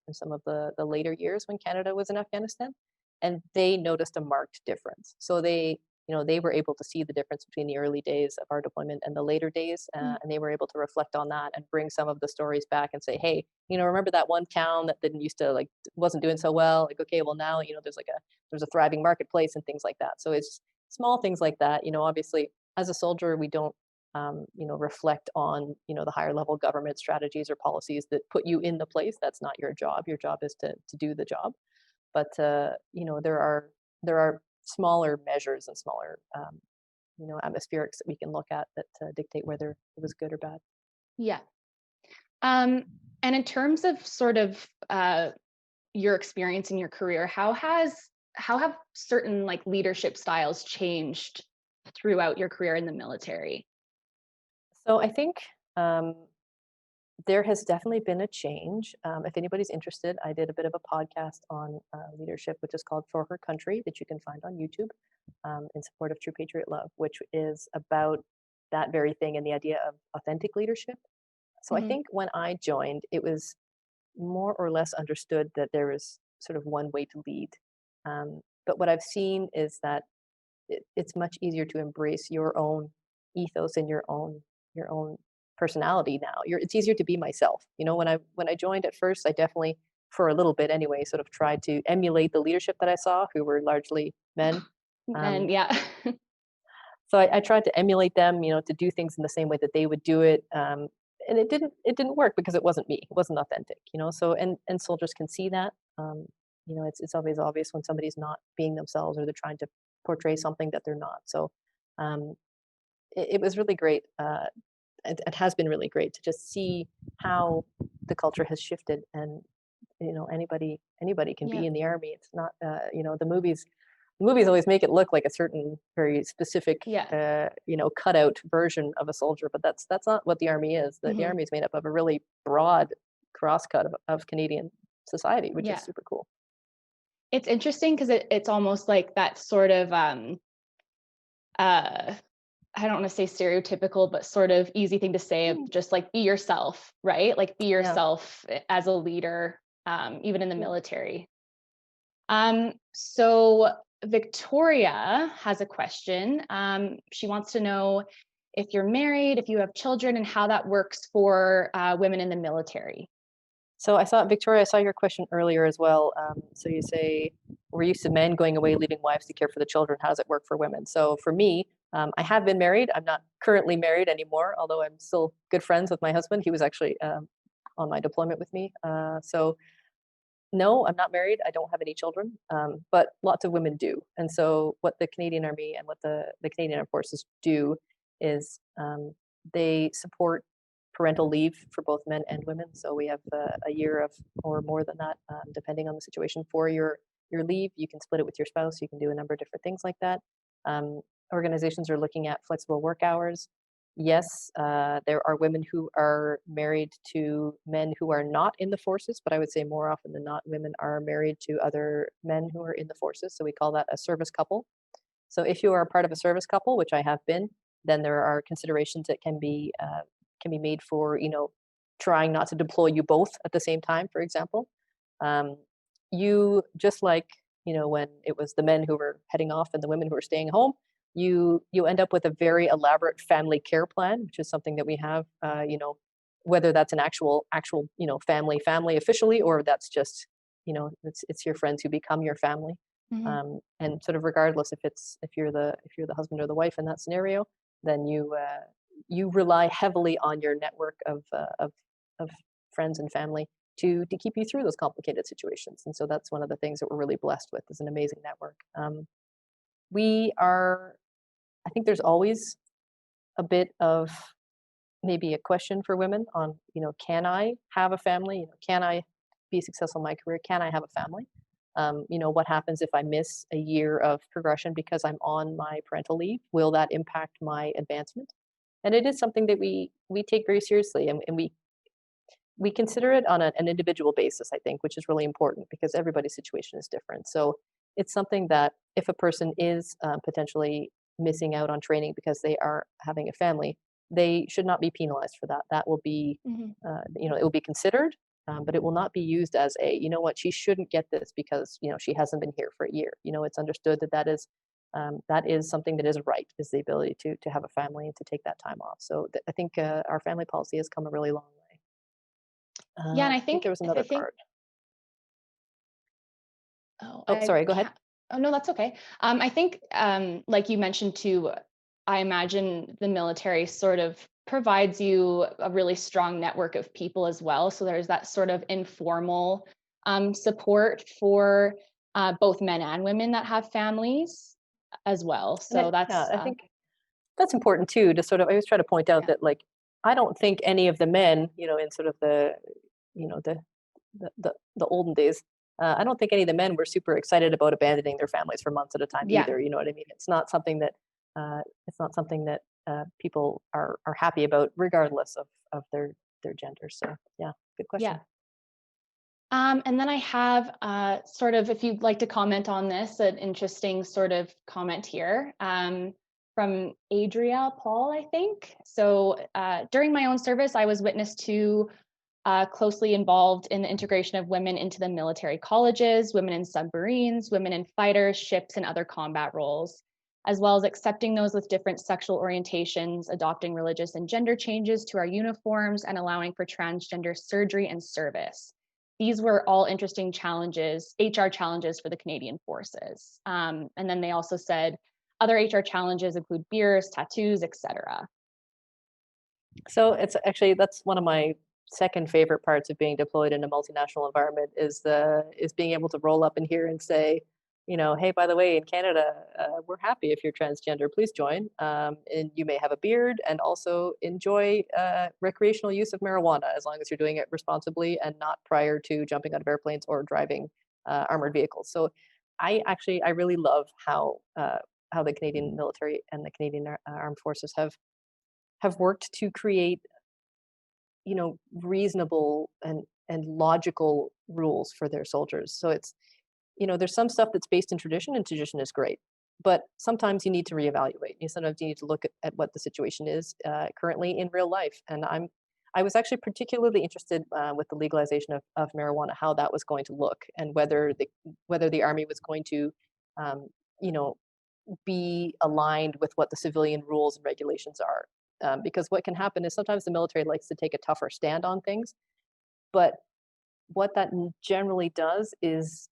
the later years when Canada was in Afghanistan, and they noticed a marked difference. So they were able to see the difference between the early days of our deployment and the later days, and they were able to reflect on that and bring some of the stories back and say, hey, remember that one town that didn't used to, like, wasn't doing so well? Like, okay, well now there's a thriving marketplace and things like that. So it's small things like that. Obviously, as a soldier, we don't reflect on the higher level government strategies or policies that put you in the place. That's not your job. Your job is to do the job. But there are smaller measures and smaller atmospherics that we can look at that dictate whether it was good or bad. Yeah. And in terms of sort of your experience in your career, how have certain like leadership styles changed throughout your career in the military? So I think there has definitely been a change. If anybody's interested, I did a bit of a podcast on leadership, which is called For Her Country, that you can find on YouTube, in support of True Patriot Love, which is about that very thing and the idea of authentic leadership. So I think when I joined, it was more or less understood that there is sort of one way to lead. But what I've seen is that it's much easier to embrace your own ethos and your own personality now. It's easier to be myself. When I joined at first, I definitely, for a little bit anyway, sort of tried to emulate the leadership that I saw, who were largely men. And yeah. So I tried to emulate them, to do things in the same way that they would do it. And it didn't work because it wasn't me. It wasn't authentic, So and soldiers can see that. It's always obvious when somebody's not being themselves, or they're trying to portray something that they're not. So it was really great. It has been really great to just see how the culture has shifted, and anybody can be in the army. It's not the movies always make it look like a certain very specific cutout version of a soldier, but that's not what the army is. The army is made up of a really broad crosscut of Canadian society, which is super cool. It's interesting because it's almost like that sort of I don't want to say stereotypical, but sort of easy thing to say of just like be yourself, right? Like be yourself as a leader. even in the military. So Victoria has a question. She wants to know if you're married, if you have children, and how that works for women in the military. So Victoria, I saw your question earlier as well. So you say, we're used to men going away, leaving wives to care for the children. How does it work for women? So for me, I have been married. I'm not currently married anymore, although I'm still good friends with my husband. He was actually on my deployment with me. So no, I'm not married. I don't have any children, but lots of women do. And so what the Canadian Army and what the Canadian Armed Forces do is they support parental leave for both men and women. So we have a year of, or more than that, depending on the situation, for your leave. You can split it with your spouse. You can do a number of different things like that. Organizations are looking at flexible work hours. Yes, there are women who are married to men who are not in the forces, but I would say more often than not, women are married to other men who are in the forces. So we call that a service couple. So if you are a part of a service couple, which I have been, then there are considerations that can be made for, trying not to deploy you both at the same time, for example. You, just like, when it was the men who were heading off and the women who were staying home, you end up with a very elaborate family care plan, which is something that we have, whether that's an actual, family officially, or that's just, it's your friends who become your family. Mm-hmm. And sort of regardless if you're the husband or the wife in that scenario, then you rely heavily on your network of friends and family to keep you through those complicated situations. And so that's one of the things that we're really blessed with, is an amazing network. I think there's always a bit of maybe a question for women on, can I have a family? Can I be successful in my career? Can I have a family? What happens if I miss a year of progression because I'm on my parental leave? Will that impact my advancement? And it is something that we take very seriously, and we consider it on an individual basis, I think, which is really important because everybody's situation is different. So it's something that if a person is potentially missing out on training because they are having a family, they should not be penalized for that. That will be, it will be considered, but it will not be used as a, she shouldn't get this because, she hasn't been here for a year. It's understood that is something that is right, is the ability to have a family and to take that time off. So I think our family policy has come a really long way. Yeah, and I think there was another part. Oh, sorry, go ahead. Oh, no, that's okay. I think, like you mentioned too, I imagine the military sort of provides you a really strong network of people as well. So there's that sort of informal support for both men and women that have families as well. So I think that's important too, to sort of, I always try to point out that, like, I don't think any of the men, in sort of the olden days, I don't think any of the men were super excited about abandoning their families for months at a time either. You know what I mean? It's not something that people are happy about, regardless of their gender. So yeah, good question. Yeah. And then I have sort of, if you'd like to comment on this, an interesting sort of comment here from Adria Paul, I think. So during my own service, I was witness to closely involved in the integration of women into the military colleges, women in submarines, women in fighters, ships, and other combat roles, as well as accepting those with different sexual orientations, adopting religious and gender changes to our uniforms, and allowing for transgender surgery and service. These were all interesting challenges, HR challenges for the Canadian Forces. And then they also said other HR challenges include beers, tattoos, etc. So it's actually, that's one of my second favorite parts of being deployed in a multinational environment, is being able to roll up in here and say, hey, by the way, in Canada, we're happy if you're transgender, please join. And you may have a beard and also enjoy recreational use of marijuana, as long as you're doing it responsibly and not prior to jumping out of airplanes or driving armored vehicles. So I really love how the Canadian military and the Canadian Armed Forces have worked to create, reasonable and logical rules for their soldiers. So it's, there's some stuff that's based in tradition, and tradition is great, but sometimes you need to reevaluate. Sometimes you need to look at what the situation is currently in real life. And I was actually particularly interested with the legalization of marijuana, how that was going to look, and whether the Army was going to, you know, be aligned with what the civilian rules and regulations are. Because what can happen is sometimes the military likes to take a tougher stand on things, but what that generally does is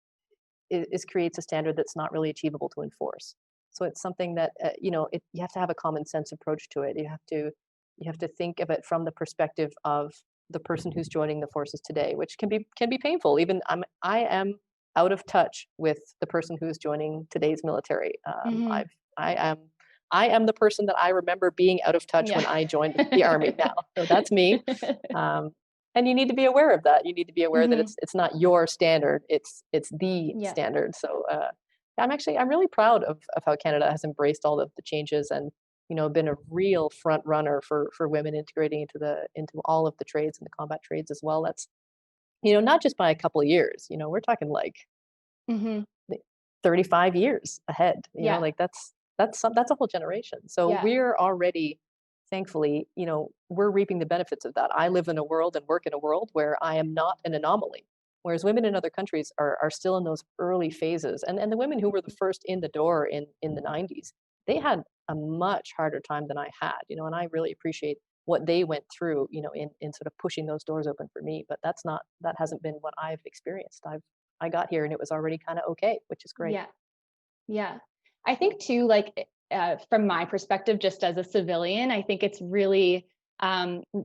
creates a standard that's not really achievable to enforce. So it's something that you know, you have to have a common sense approach to it. You have to think of it from the perspective of the person who's joining the forces today, which can be painful. Even I am out of touch with the person who is joining today's military. Mhm. I am the person that I remember being out of touch when I joined the Army now. So that's me. And you need to be aware of that. You need to be aware that Mhm. it's not your standard, it's the Yeah. standard. So I'm really proud of how Canada has embraced all of the changes and, you know, been a real front runner for women integrating into all of the trades and the combat trades as well. That's, you know, not just by a couple of years. You know, we're talking like Mhm. 35 years ahead. You know, Yeah. like that's a whole generation. So Yeah. we're already, thankfully, you know, we're reaping the benefits of that. I live in a world and work in a world where I am not an anomaly. Whereas women in other countries are still in those early phases. And the women who were the first in the door in the 90s, they had a much harder time than I had, you know, and I really appreciate what they went through, you know, in sort of pushing those doors open for me. But that hasn't been what I've experienced. I got here and it was already kind of okay, which is great. Yeah. Yeah. I think too, like from my perspective, just as a civilian, I think it's really,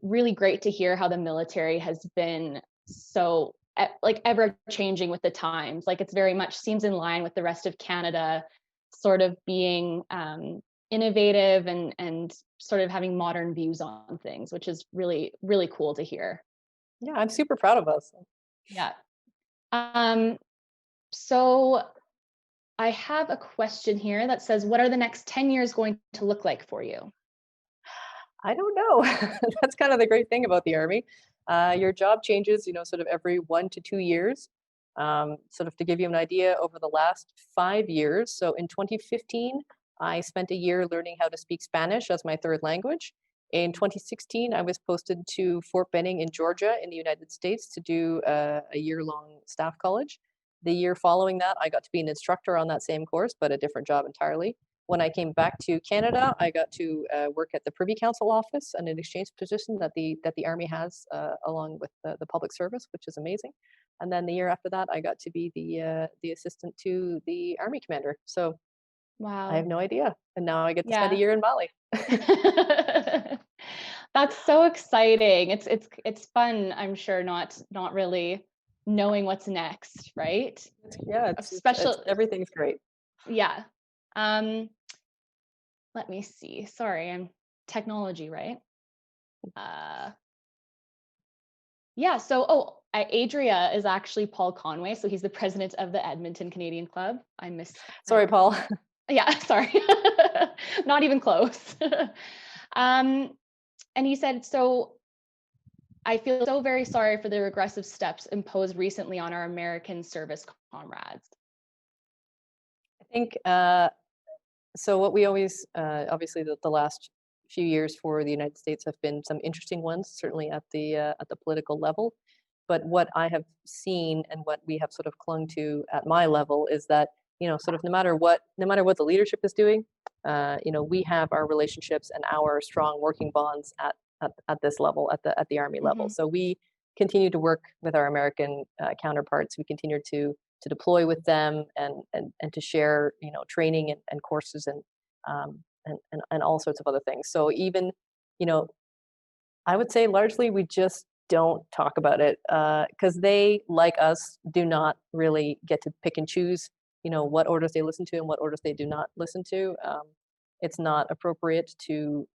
really great to hear how the military has been so like ever changing with the times. Like it's very much seems in line with the rest of Canada, sort of being innovative and sort of having modern views on things, which is really, really cool to hear. Yeah, I'm super proud of us. Yeah. Um, so I have a question here that says, what are the next 10 years going to look like for you? I don't know. That's kind of the great thing about the Army. Your job changes, you know, sort of every 1 to 2 years. Sort of to give you an idea, over the last 5 years, so in 2015, I spent a year learning how to speak Spanish as my third language. In 2016, I was posted to Fort Benning in Georgia in the United States to do a year-long staff college. The year following that, I got to be an instructor on that same course, but a different job entirely. When I came back to Canada, I got to work at the Privy Council office and an exchange position that the Army has along with the public service, which is amazing. And then the year after that, I got to be the assistant to the Army commander. So I have Wow. no idea. And now I get to spend a Yeah. year in Mali. That's so exciting. It's fun, I'm sure, not really knowing what's next, right? Yeah, Special, everything's great. yeah. Um, let me see. Sorry, I'm technology, right? Uh, yeah, so Adria is actually Paul Conway, so he's the president of the Edmonton Canadian Club. Sorry, Paul. Yeah, sorry. Not even close. And he said, so I feel so very sorry for the regressive steps imposed recently on our American service comrades. I think so. What we always, obviously, the last few years for the United States have been some interesting ones, certainly at the political level. But what I have seen and what we have sort of clung to at my level is that, you know, sort of no matter what the leadership is doing, you know, we have our relationships and our strong working bonds at this level, at the Army level. So we continue to work with our American counterparts. We continue to deploy with them and to share, you know, training and courses and all sorts of other things. So even, you know, I would say largely we just don't talk about it because they, like us, do not really get to pick and choose, you know, what orders they listen to and what orders they do not listen to. It's not appropriate to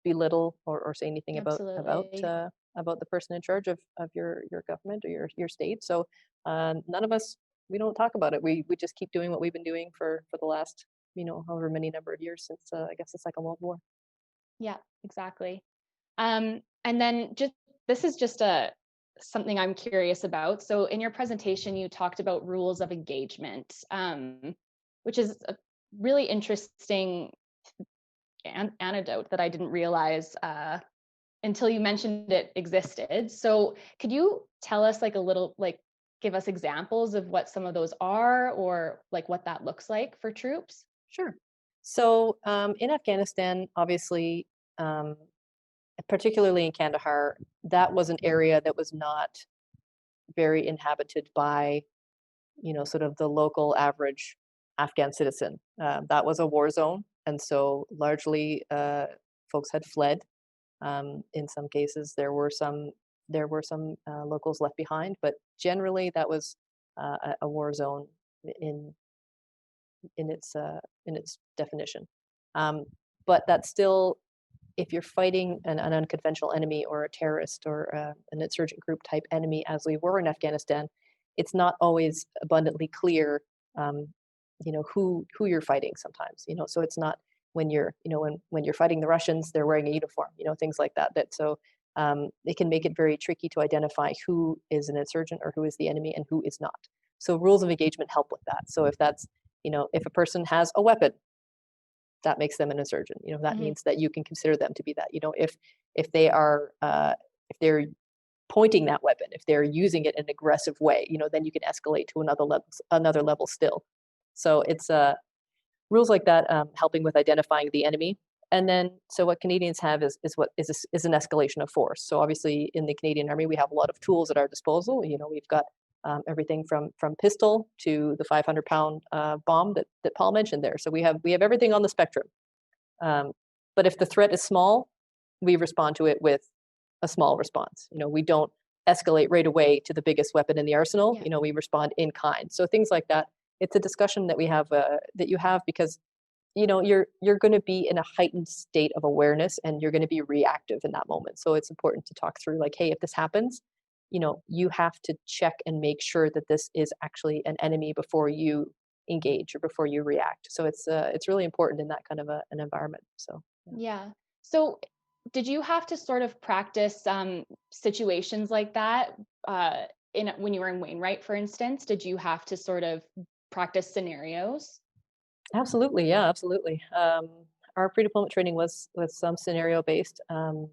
belittle or say anything Absolutely. about the person in charge of your government or your state. So none of us, we don't talk about it. We just keep doing what we've been doing for the last, you know, however many number of years since I guess the Second World War. Yeah, exactly. And then this is just something I'm curious about. So in your presentation, you talked about rules of engagement, which is a really interesting anecdote that I didn't realize until you mentioned it existed. So could you tell us like a little, like give us examples of what some of those are, or like what that looks like for troops? Sure. So in Afghanistan, obviously, particularly in Kandahar, that was an area that was not very inhabited by, sort of the local average Afghan citizen. That was a war zone, and so largely folks had fled. In some cases, there were some locals left behind, but generally that was a war zone in in its definition. But that's still, if you're fighting an unconventional enemy or a terrorist or an insurgent group type enemy, as we were in Afghanistan, it's not always abundantly clear, who you're fighting sometimes. So it's not when you're, when you're fighting the Russians, they're wearing a uniform, things like that. It can make it very tricky to identify who is an insurgent or who is the enemy and who is not. So rules of engagement help with that. So if that's, if a person has a weapon, that makes them an insurgent. That Mhm. means that you can consider them to be that. If they are if they're pointing that weapon, if they're using it in an aggressive way, then you can escalate to another level still. So it's rules like that, helping with identifying the enemy. And then, so what Canadians have is an escalation of force. So obviously, in the Canadian Army, we have a lot of tools at our disposal. We've got everything from pistol to the 500-pound bomb that Paul mentioned there. So we have everything on the spectrum. But if the threat is small, we respond to it with a small response. We don't escalate right away to the biggest weapon in the arsenal. Yeah. We respond in kind. So things like that. It's a discussion that we have that you have because you're going to be in a heightened state of awareness and you're going to be reactive in that moment. So it's important to talk through, like, hey, if this happens, you have to check and make sure that this is actually an enemy before you engage or before you react. So it's really important in that kind of an environment. So Yeah. So did you have to sort of practice situations like that when you were in Wainwright, for instance? Did you have to sort of practice scenarios? absolutely, yeah, absolutely. Our pre-deployment training was some scenario based, and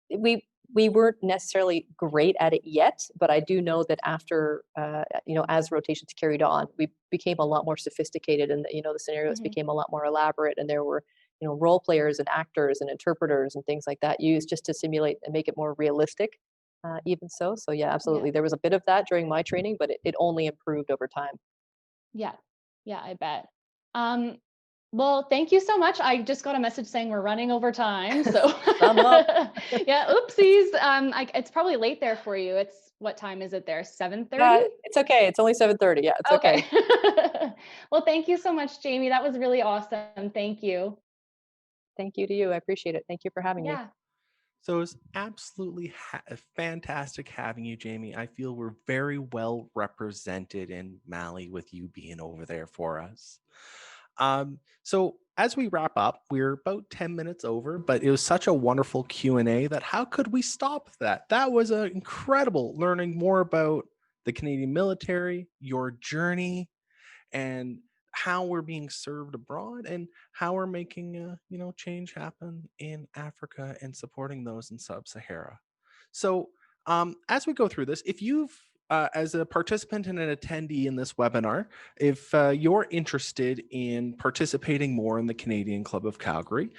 we weren't necessarily great at it yet, but I do know that after, as rotations carried on, we became a lot more sophisticated and, the scenarios Mhm. became a lot more elaborate and there were, role players and actors and interpreters and things like that used just to simulate and make it more realistic, even so. So yeah, absolutely. There was a bit of that during my training, but it only improved over time. Yeah. Yeah, I bet. Um, well, thank you so much. I just got a message saying we're running over time. So Thumb up. yeah, oopsies. It's probably late there for you. What time is it there? 7:30? It's okay. It's only 7:30. Yeah, it's okay. Well, thank you so much, Jamie. That was really awesome. Thank you. Thank you to you. I appreciate it. Thank you for having me. Yeah. So it was absolutely fantastic having you, Jamie. I feel we're very well represented in Mali with you being over there for us. So as we wrap up, we're about 10 minutes over, but it was such a wonderful Q&A that how could we stop that? That was incredible learning more about the Canadian military, your journey, and how we're being served abroad and how we're making change happen in Africa and supporting those in sub-Sahara. So as we go through this, if you've as a participant and an attendee in this webinar, if you're interested in participating more in the Canadian Club of Calgary,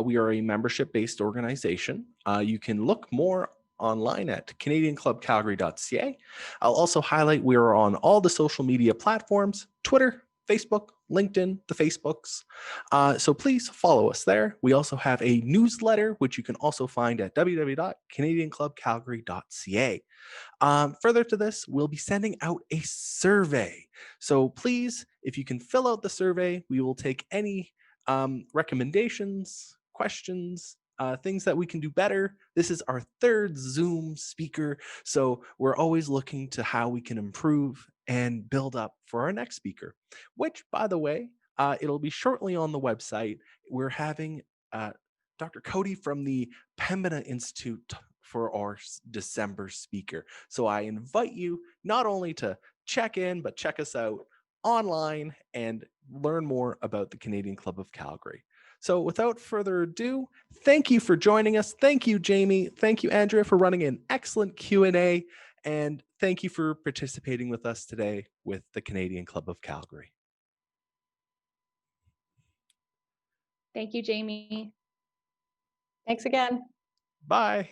we are a membership-based organization. You can look more online at canadianclubcalgary.ca. I'll also highlight we are on all the social media platforms, Twitter, Facebook, LinkedIn, the Facebooks. So please follow us there. We also have a newsletter, which you can also find at www.canadianclubcalgary.ca. Further to this, we'll be sending out a survey. So please, if you can fill out the survey, we will take any recommendations, questions, things that we can do better. This is our third Zoom speaker, so we're always looking to how we can improve and build up for our next speaker, which, by the way, it'll be shortly on the website. We're having Dr. Cody from the Pembina Institute for our December speaker. So I invite you not only to check in, but check us out online and learn more about the Canadian Club of Calgary. So without further ado, thank you for joining us. Thank you, Jamie. Thank you, Andrea, for running an excellent Q&A. And thank you for participating with us today with the Canadian Club of Calgary. Thank you, Jamie. Thanks again. Bye.